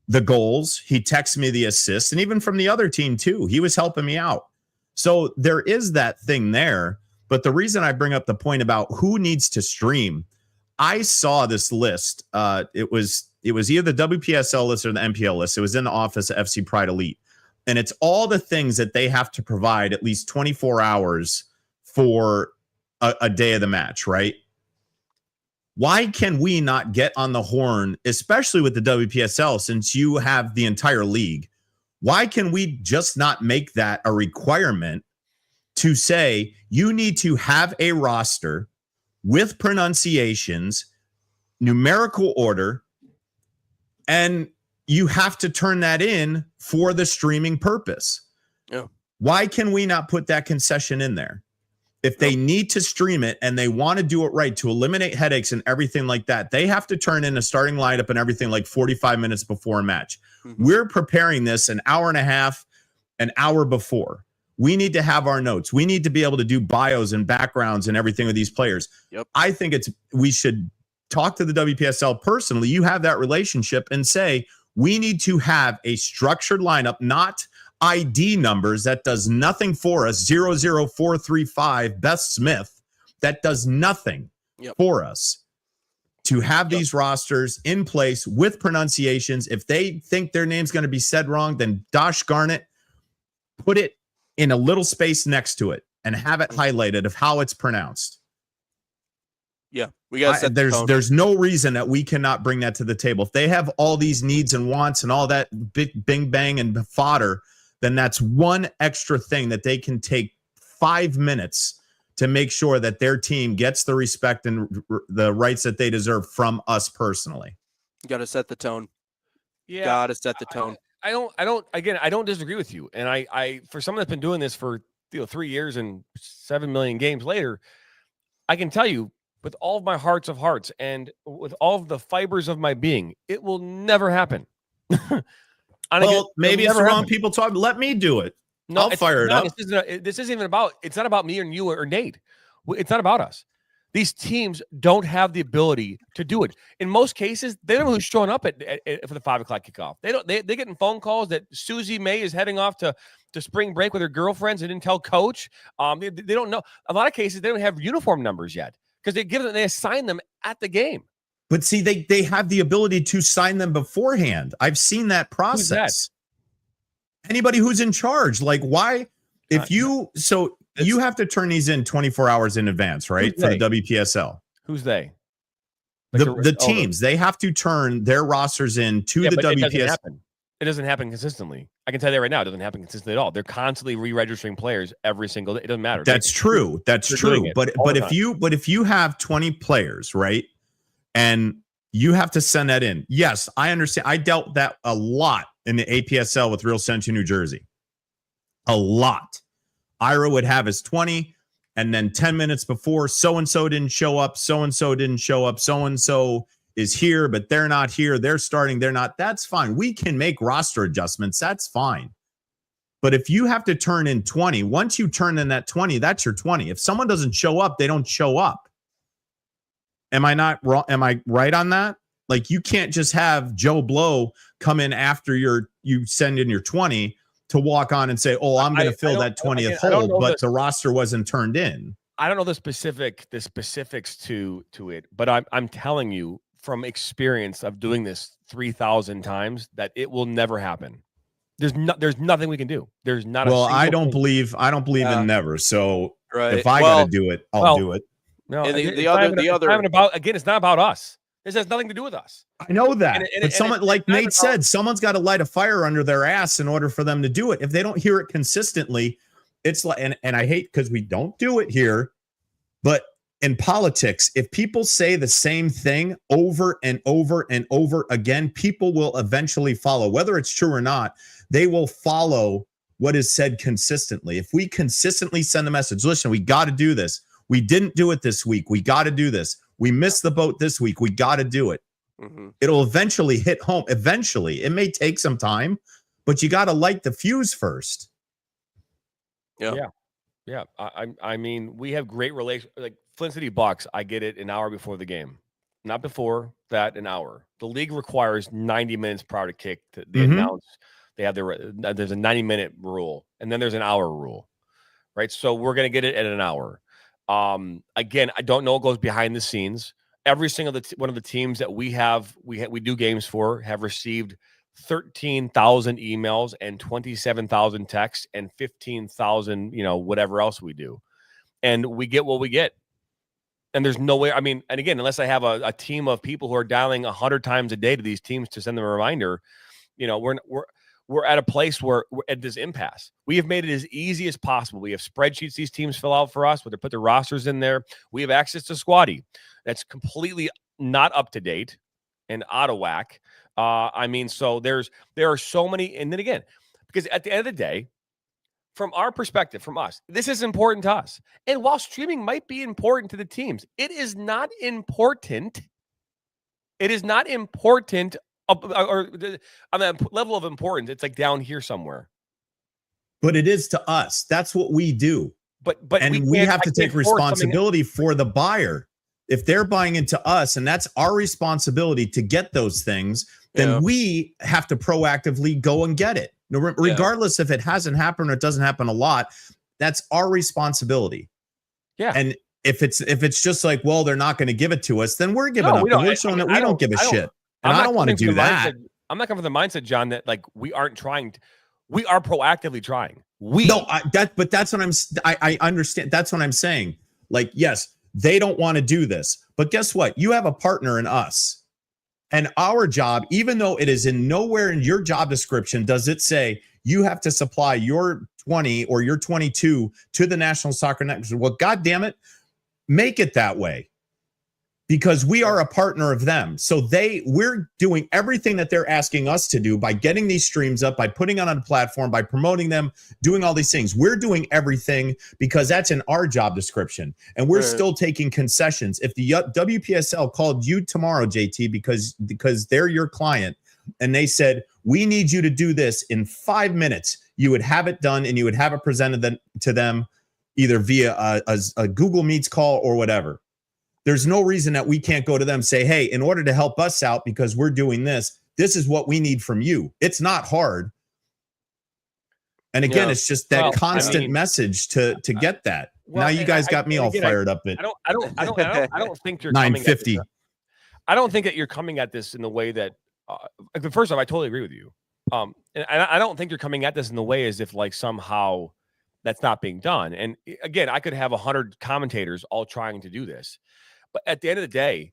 the goals, he texts me the assists, and even from the other team too, he was helping me out. So there is that thing there. But the reason I bring up the point about who needs to stream, I saw this list. It was either the WPSL list or the MPL list. It was in the office of FC Pride Elite. And it's all the things that they have to provide at least 24 hours for a day of the match, right? Why can we not get on the horn, especially with the WPSL, since you have the entire league? Why can we just not make that a requirement to say you need to have a roster with pronunciations, numerical order, and you have to turn that in for the streaming purpose? Yeah. Why can we not put that concession in there? If they need to stream it and they want to do it right to eliminate headaches and everything like that, they have to turn in a starting lineup and everything like 45 minutes before a match. Mm-hmm. We're preparing this an hour and a half, an hour before. We need to have our notes. We need to be able to do bios and backgrounds and everything with these players. Yep. I think we should talk to the WPSL personally. You have that relationship and say, we need to have a structured lineup, not ID numbers that does nothing for us. 00435 Beth Smith, that does nothing for us. To have these rosters in place with pronunciations. If they think their name's going to be said wrong, then Dosh Garnett, put it in a little space next to it and have it highlighted of how it's pronounced. Yeah, we got to set the tone. There's no reason that we cannot bring that to the table. If they have all these needs and wants and all that big bing bang and fodder, then that's one extra thing that they can take 5 minutes to make sure that their team gets the respect and the rights that they deserve from us personally. You got to set the tone. Yeah, got to set the tone. I don't disagree with you. And I for someone that's been doing this for 3 years and 7 million games later, I can tell you with all of my hearts of hearts and with all of the fibers of my being, it will never happen. Well, maybe it's the wrong people talking. Let me do it. No, I'll fire it up. This isn't even about. It's not about me and you or Nate. It's not about us. These teams don't have the ability to do it. In most cases, they don't know who's showing up for the 5 o'clock kickoff. They're getting phone calls that Susie May is heading off to spring break with her girlfriends and didn't tell coach. They don't know. A lot of cases, they don't have uniform numbers yet because they assign them at the game. But see, they have the ability to sign them beforehand. I've seen that process. Who's that? Anybody who's in charge, like why? If you you have to turn these in 24 hours in advance, right? For the WPSL. Who's they? Like the teams, they have to turn their rosters in to the WPSL. It doesn't happen consistently. I can tell you that right now. It doesn't happen consistently at all. They're constantly re-registering players every single day. It doesn't matter. That's true. That's true. But if you have 20 players, right, and you have to send that in. Yes, I understand. I dealt that a lot in the APSL with Real Central New Jersey. A lot. Ira would have his 20, and then 10 minutes before, so-and-so didn't show up, so-and-so didn't show up, so-and-so is here, but they're not here. They're starting. They're not. That's fine. We can make roster adjustments. That's fine. But if you have to turn in 20, once you turn in that 20, that's your 20. If someone doesn't show up, they don't show up. Am I not wrong? Am I right on that? Like, you can't just have Joe Blow come in after you send in your 20 to walk on and say, oh, I'm going to fill that 20th hole, but the roster wasn't turned in. I don't know the specifics to it, but I'm telling you from experience of doing this 3,000 times that it will never happen. There's nothing we can do. There's not. Well, I don't believe in never. So if I got to do it, I'll do it. No, and the other it's not about us. This has nothing to do with us. I know that. But someone, like Nate said, someone's got to light a fire under their ass in order for them to do it. If they don't hear it consistently, it's like, and I hate because we don't do it here, but in politics, if people say the same thing over and over and over again, people will eventually follow. Whether it's true or not, they will follow what is said consistently. If we consistently send the message, listen, we got to do this. We didn't do it this week. We got to do this. We missed the boat this week. We got to do it. Mm-hmm. It'll eventually hit home. Eventually. It may take some time, but you got to light the fuse first. Yeah. I mean, we have great relations. Like Flint City Bucks, I get it an hour before the game. Not before that, an hour. The league requires 90 minutes prior to kick. They announce they have there's a 90-minute rule, and then there's an hour rule, right? So we're going to get it at an hour. Again, I don't know what goes behind the scenes. Every single one of the teams that we do games for have received 13,000 emails and 27,000 texts and 15,000, whatever else we do. And we get what we get. And there's no way, I mean, and again, unless I have a team of people who are dialing 100 times a day to these teams to send them a reminder, we're at a place where we're at this impasse. We have made it as easy as possible. We have spreadsheets these teams fill out for us, where they put their rosters in there. We have access to Squatty. That's completely not up to date and out of whack. So there are so many, and then again, because at the end of the day, from our perspective, from us, this is important to us. And while streaming might be important to the teams, it is not important. It is not important, or on that level of importance. It's like down here somewhere. But it is to us. That's what we do. But we have to take responsibility for the buyer. If they're buying into us, and that's our responsibility to get those things, then we have to proactively go and get it. Regardless if it hasn't happened or it doesn't happen a lot, that's our responsibility. Yeah. And if it's just like, well, they're not going to give it to us, then we're giving up. We're showing that we don't give a shit. And I don't want to do that. I'm not coming from the mindset, John, that like we aren't trying. We are proactively trying. But that's what I understand. That's what I'm saying. Like, yes, they don't want to do this, but guess what? You have a partner in us, and our job, even though it is in nowhere in your job description, does it say you have to supply your 20 or your 22 to the National Soccer Network? Well, God damn it, make it that way. Because we are a partner of them. So we're doing everything that they're asking us to do by getting these streams up, by putting on a platform, by promoting them, doing all these things. We're doing everything because that's in our job description. And we're still taking concessions. If the WPSL called you tomorrow, JT, because they're your client, and they said, we need you to do this in 5 minutes, you would have it done and you would have it presented to them either via a Google Meets call or whatever. There's no reason that we can't go to them and say, hey, in order to help us out because we're doing this, this is what we need from you. It's not hard. And again, it's just that constant message to get that. Now you guys got me all fired up at I don't think you're 9:50. I don't think that you're coming at this in the way that. First off, I totally agree with you. And I don't think you're coming at this in the way as if like somehow that's not being done. And again, I could have 100 commentators all trying to do this, but at the end of the day,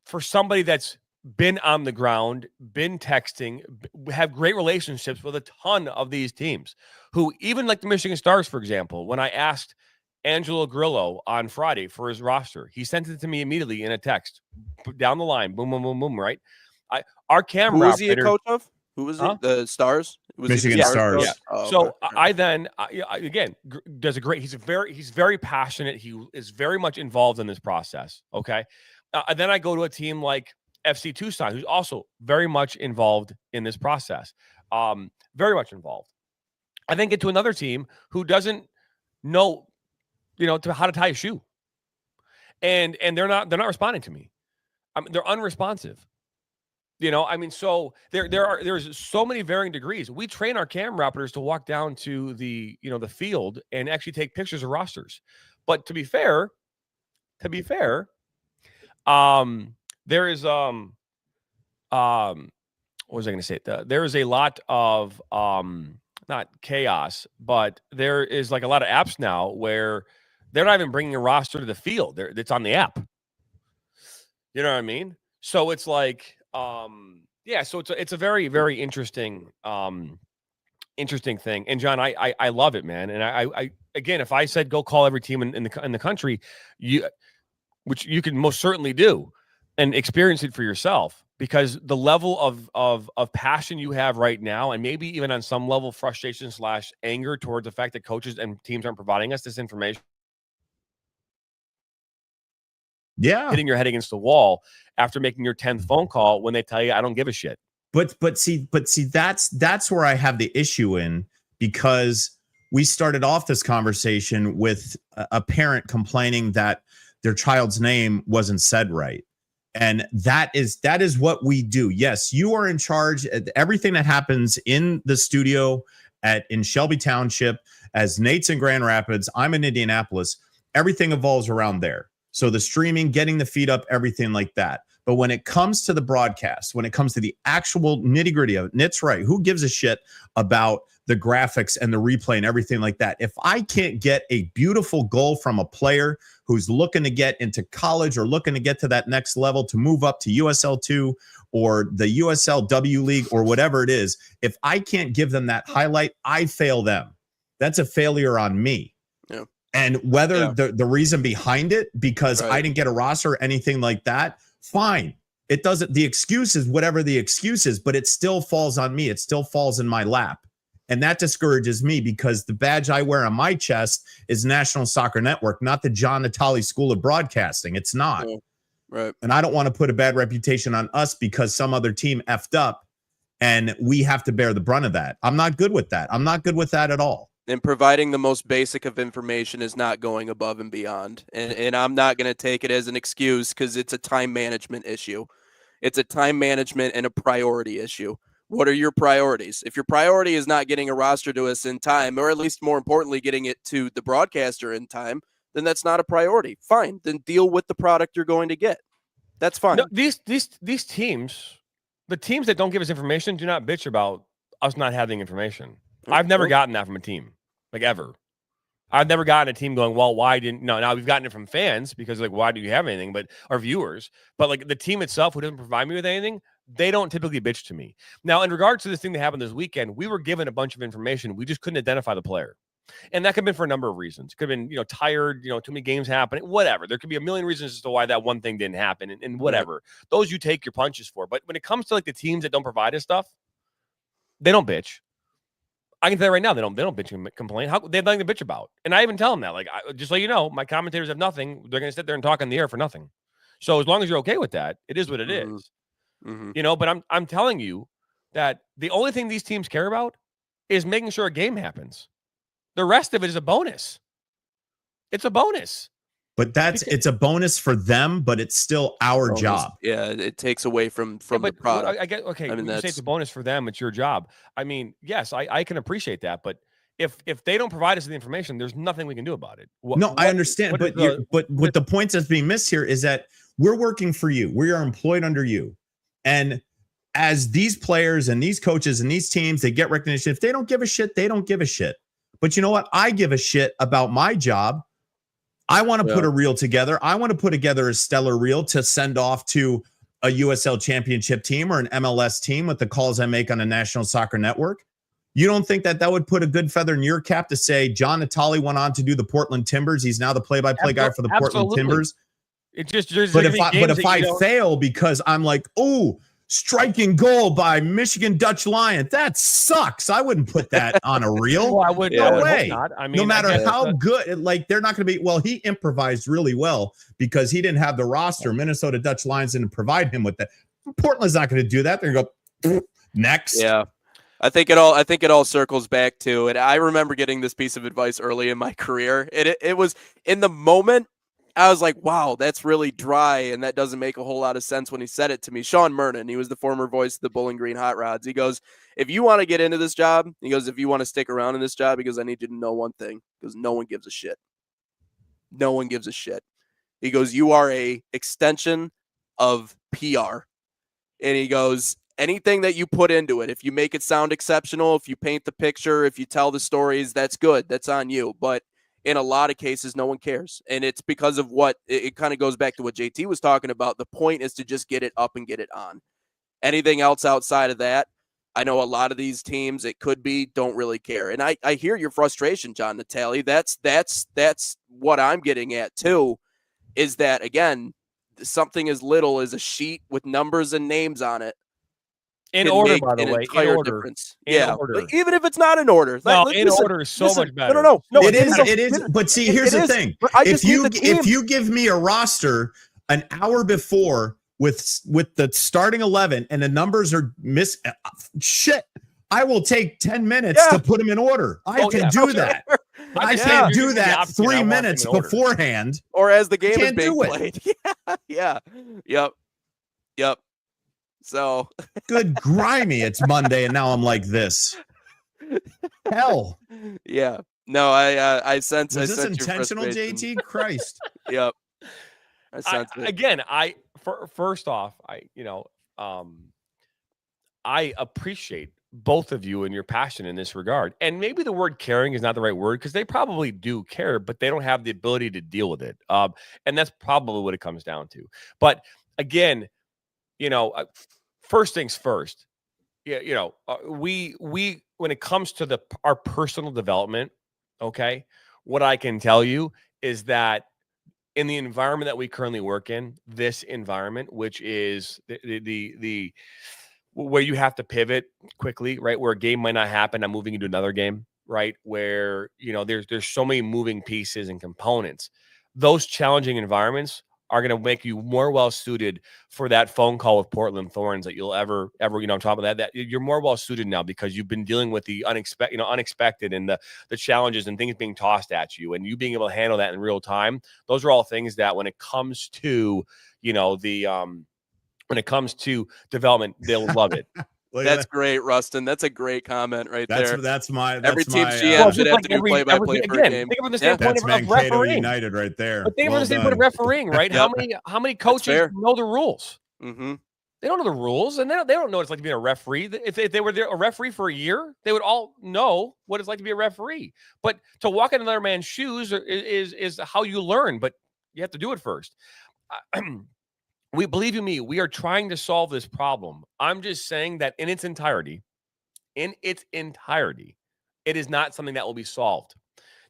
for somebody that's been on the ground, been texting, have great relationships with a ton of these teams, who even like the Michigan Stars, for example, when I asked Angelo Grillo on Friday for his roster, he sent it to me immediately in a text down the line, boom, boom, boom, boom. Right. Our camera. Who was he a coach of? Who was it? The Stars? Was Michigan Stars. Yeah. Oh, so okay. I then again does a great. He's very passionate. He is very much involved in this process. Okay. And then I go to a team like FC Tucson, who's also very much involved in this process. Very much involved. I then get to another team who doesn't know, how to tie a shoe, and they're not responding to me. They're unresponsive. So there's so many varying degrees. We train our camera operators to walk down to the field and actually take pictures of rosters. But to be fair, there is what was I going to say? There is a lot of not chaos, but there is like a lot of apps now where they're not even bringing a roster to the field. It's on the app. You know what I mean? So it's like, so it's a very, very interesting thing. And John, I love it, man. And I again, if I said go call every team in the country, which you can most certainly do, and experience it for yourself, because the level of passion you have right now, and maybe even on some level frustration / anger towards the fact that coaches and teams aren't providing us this information. Yeah. Hitting your head against the wall after making your 10th phone call when they tell you, I don't give a shit. But see, that's where I have the issue in, because we started off this conversation with a parent complaining that their child's name wasn't said right. And that is what we do. Yes, you are in charge. Everything that happens in the studio in Shelby Township, as Nate's in Grand Rapids, I'm in Indianapolis, everything evolves around there. So the streaming, getting the feed up, everything like that. But when it comes to the broadcast, when it comes to the actual nitty gritty of it, Nit's right. Who gives a shit about the graphics and the replay and everything like that? If I can't get a beautiful goal from a player who's looking to get into college or looking to get to that next level to move up to USL2 or the USLW League or whatever it is, if I can't give them that highlight, I fail them. That's a failure on me. Yeah. And whether the reason behind it, because I didn't get a roster or anything like that, fine. It doesn't, the excuse is whatever the excuse is, but it still falls on me. It still falls in my lap. And that discourages me, because the badge I wear on my chest is National Soccer Network, not the John Natale School of Broadcasting. It's not. Yeah. Right. And I don't want to put a bad reputation on us because some other team effed up and we have to bear the brunt of that. I'm not good with that. I'm not good with that at all. And providing the most basic of information is not going above and beyond. And I'm not going to take it as an excuse, because it's a time management issue. It's a time management and a priority issue. What are your priorities? If your priority is not getting a roster to us in time, or at least more importantly, getting it to the broadcaster in time, then that's not a priority. Fine. Then deal with the product you're going to get. That's fine. No, these teams, the teams that don't give us information, do not bitch about us not having information. I've never gotten that from a team. Like, ever. I've never gotten a team going, well, why didn't, no, now we've gotten it from fans because like, why do you have anything? But our viewers, but like the team itself who doesn't provide me with anything, they don't typically bitch to me. Now, in regards to this thing that happened this weekend, we were given a bunch of information. We just couldn't identify the player. And that could have been for a number of reasons. It could have been, tired, too many games happening, whatever. There could be a million reasons as to why that one thing didn't happen and whatever. Right. Those you take your punches for. But when it comes to like the teams that don't provide us stuff, they don't bitch. I can tell you right now, they don't bitch and complain. They have nothing to bitch about. And I even tell them that, like, just so you know, my commentators have nothing. They're going to sit there and talk on the air for nothing. So as long as you're okay with that, it is what it is. Mm-hmm. But I'm telling you that the only thing these teams care about is making sure a game happens. The rest of it is a bonus. It's a bonus. But it's a bonus for them, but it's still our job. Yeah, it takes away from the product. I get, okay, I mean, you say it's a bonus for them, it's your job. I mean, yes, I can appreciate that, but if they don't provide us the information, there's nothing we can do about it. I understand, but what the point that's being missed here is that we're working for you. We are employed under you, and as these players and these coaches and these teams, they get recognition. If they don't give a shit, they don't give a shit. But you know what? I give a shit about my job. I want to put a reel together. I want to put together a stellar reel to send off to a USL championship team or an MLS team with the calls I make on a National Soccer Network. You don't think that would put a good feather in your cap to say John Natale went on to do the Portland Timbers? He's now the play-by-play guy for the Portland Timbers. It just but if I fail because I'm like, oh, striking goal by Michigan Dutch Lion, that sucks. I wouldn't put that on a reel. Well, I would. No I way. Not. I mean, no matter how good, like they're not going to be. Well, he improvised really well because he didn't have the roster. Minnesota Dutch Lions didn't provide him with that. Portland's not going to do that. They're going to go next. Yeah. I think it all circles back to it. I remember getting this piece of advice early in my career. It was in the moment. I was like, wow, that's really dry, and that doesn't make a whole lot of sense when he said it to me. Sean Mernon, he was the former voice of the Bowling Green Hot Rods. He goes, if you want to get into this job, he goes, if you want to stick around in this job, he goes, I need you to know one thing. Because no one gives a shit. No one gives a shit. He goes, you are a extension of PR. And he goes, anything that you put into it, if you make it sound exceptional, if you paint the picture, if you tell the stories, that's good. That's on you. But in a lot of cases, no one cares. And it's because of what it kind of goes back to what JT was talking about. The point is to just get it up and get it on. Anything else outside of that, I know a lot of these teams, it could be, don't really care. And I hear your frustration, John Natale. That's what I'm getting at too, is that, again, something as little as a sheet with numbers and names on it. In order, by the way. In order. Difference. Yeah. But even if it's not in order. No, in order is so much better. No. It is. But see, here's the thing. If you give me a roster an hour before with the starting 11 and the numbers are shit, I will take 10 minutes to put them in order. I can do that. I can't do that 3 minutes beforehand. Or as the game is being played. Yeah. Yep. So good grimy, it's Monday and now I'm like this. Hell. Yeah. No, I sense. Was this intentional, JT? Christ. Yep. I sense it. Again, first off, I appreciate both of you and your passion in this regard. And maybe the word caring is not the right word because they probably do care, but they don't have the ability to deal with it. And that's probably what it comes down to. But again, first things first, we when it comes to our personal development, okay, what I can tell you is that in the environment that we currently work in, this environment, which is the where you have to pivot quickly, right? Where a game might not happen, I'm moving into another game, right? Where, there's so many moving pieces and components. Those challenging environments are going to make you more well-suited for that phone call with Portland Thorns that you'll ever, I'm talking about that you're more well-suited now because you've been dealing with the unexpected and the challenges and things being tossed at you and you being able to handle that in real time. Those are all things that when it comes to, when it comes to development, they'll love it. That's great, Rustin. That's a great comment right there. Every team's my, GM should have to do play-by-play for a game. Think of the standpoint of refereeing. United right there. But think of the standpoint of refereeing, right? How many coaches know the rules? Mm-hmm. They don't know the rules, and they don't know what it's like to be a referee. If they were a referee for a year, they would all know what it's like to be a referee. But to walk in another man's shoes is how you learn, but you have to do it first. Believe you me, we are trying to solve this problem. I'm just saying that in its entirety, it is not something that will be solved.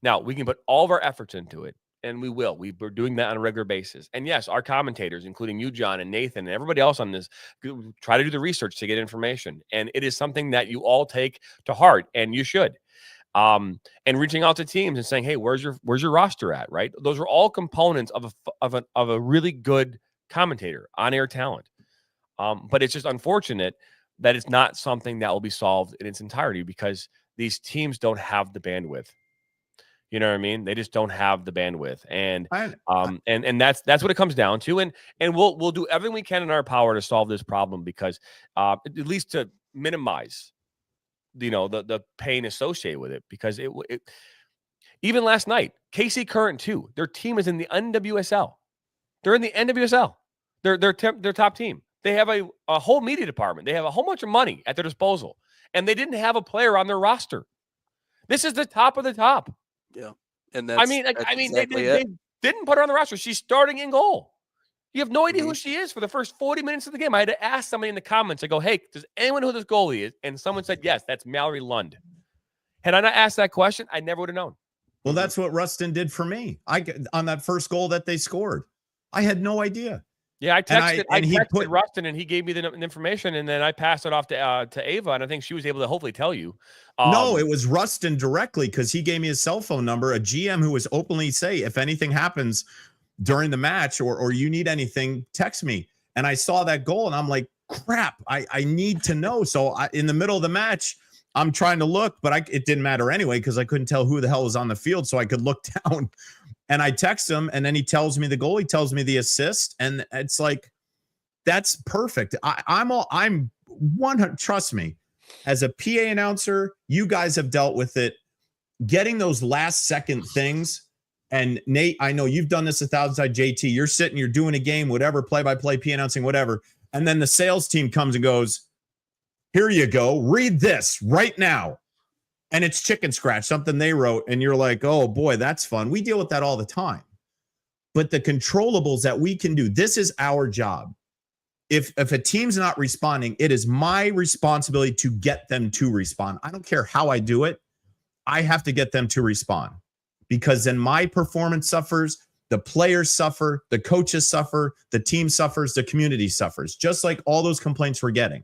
Now, we can put all of our efforts into it, and we will. We're doing that on a regular basis. And yes, our commentators, including you, John, and Nathan, and everybody else on this, try to do the research to get information. And it is something that you all take to heart, and you should. And reaching out to teams and saying, hey, where's your roster at, right? Those are all components of a really good commentator, on-air talent. But it's just unfortunate that it's not something that will be solved in its entirety because these teams don't have the bandwidth. You know what I mean? They just don't have the bandwidth. And that's what it comes down to. And we'll do everything we can in our power to solve this problem because at least to minimize the pain associated with it, because it even last night, KC Current too, their team is in the NWSL. They're in the NWSL. They're top team. They have a whole media department. They have a whole bunch of money at their disposal, and they didn't have a player on their roster. This is the top of the top. Yeah, and that's exactly they didn't put her on the roster. She's starting in goal. You have no idea who she is for the first 40 minutes of the game. I had to ask somebody in the comments. I go, hey, does anyone know who this goalie is? And someone said, yes, that's Mallory Lund. Had I not asked that question, I never would have known. Well, that's what Rustin did for me. On that first goal that they scored, I had no idea. Yeah, I texted Rustin, and he gave me the information, and then I passed it off to Ava, and I think she was able to hopefully tell you. No, it was Rustin directly, because he gave me his cell phone number, a GM who was openly say, if anything happens during the match or you need anything, text me. And I saw that goal, and I'm like, crap, I need to know. So in the middle of the match, I'm trying to look, but it didn't matter anyway, because I couldn't tell who the hell was on the field, so I could look down. And I text him, and then he tells me the goal. He tells me the assist, and it's like, that's perfect. I'm 100. Trust me, as a PA announcer, you guys have dealt with it. Getting those last second things, and Nate, I know you've done this 1,000 times. JT, you're sitting, you're doing a game, whatever, play-by-play, PA announcing, whatever, and then the sales team comes and goes, "Here you go, read this right now." And it's chicken scratch, something they wrote, and you're like, oh boy, that's fun. We deal with that all the time. But the controllables that we can do, this is our job. If a team's not responding, it is my responsibility to get them to respond. I don't care how I do it. I have to get them to respond, because then my performance suffers, the players suffer, the coaches suffer, the team suffers, the community suffers, just like all those complaints we're getting.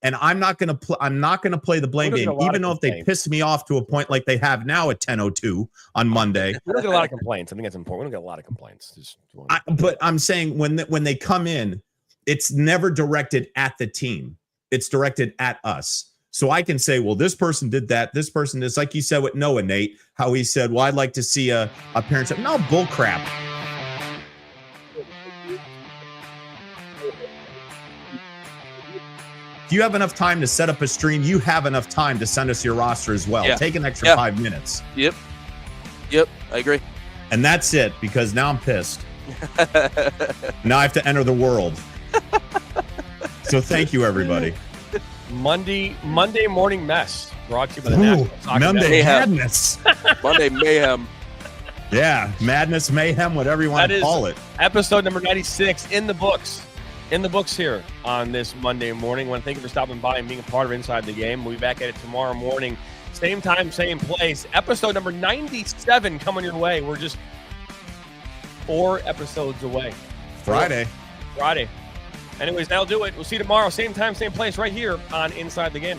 And I'm not going to play the blame game, even though if they piss me off to a point like they have now at 10:02 on Monday. We don't get a lot of complaints. I think that's important. We don't get a lot of complaints. But I'm saying when they come in, it's never directed at the team. It's directed at us. So I can say, well, this person did that. This person is, like you said with Noah, Nate, how he said, well, I'd like to see a parent say, no, bull crap. If you have enough time to set up a stream, you have enough time to send us your roster as well. Yeah. Take an extra 5 minutes. Yep, I agree. And that's it, because now I'm pissed. Now I have to enter the world. So thank you, everybody. Monday morning mess brought to you by the National Soccer Monday madness. Monday mayhem. Yeah, madness, mayhem, whatever you want to call it. Episode number 96 in the books. In the books here on this Monday morning. I want to thank you for stopping by and being a part of Inside the Game. We'll be back at it tomorrow morning. Same time, same place. Episode number 97 coming your way. We're just 4 episodes away. Friday. Anyways, that'll do it. We'll see you tomorrow. Same time, same place right here on Inside the Game.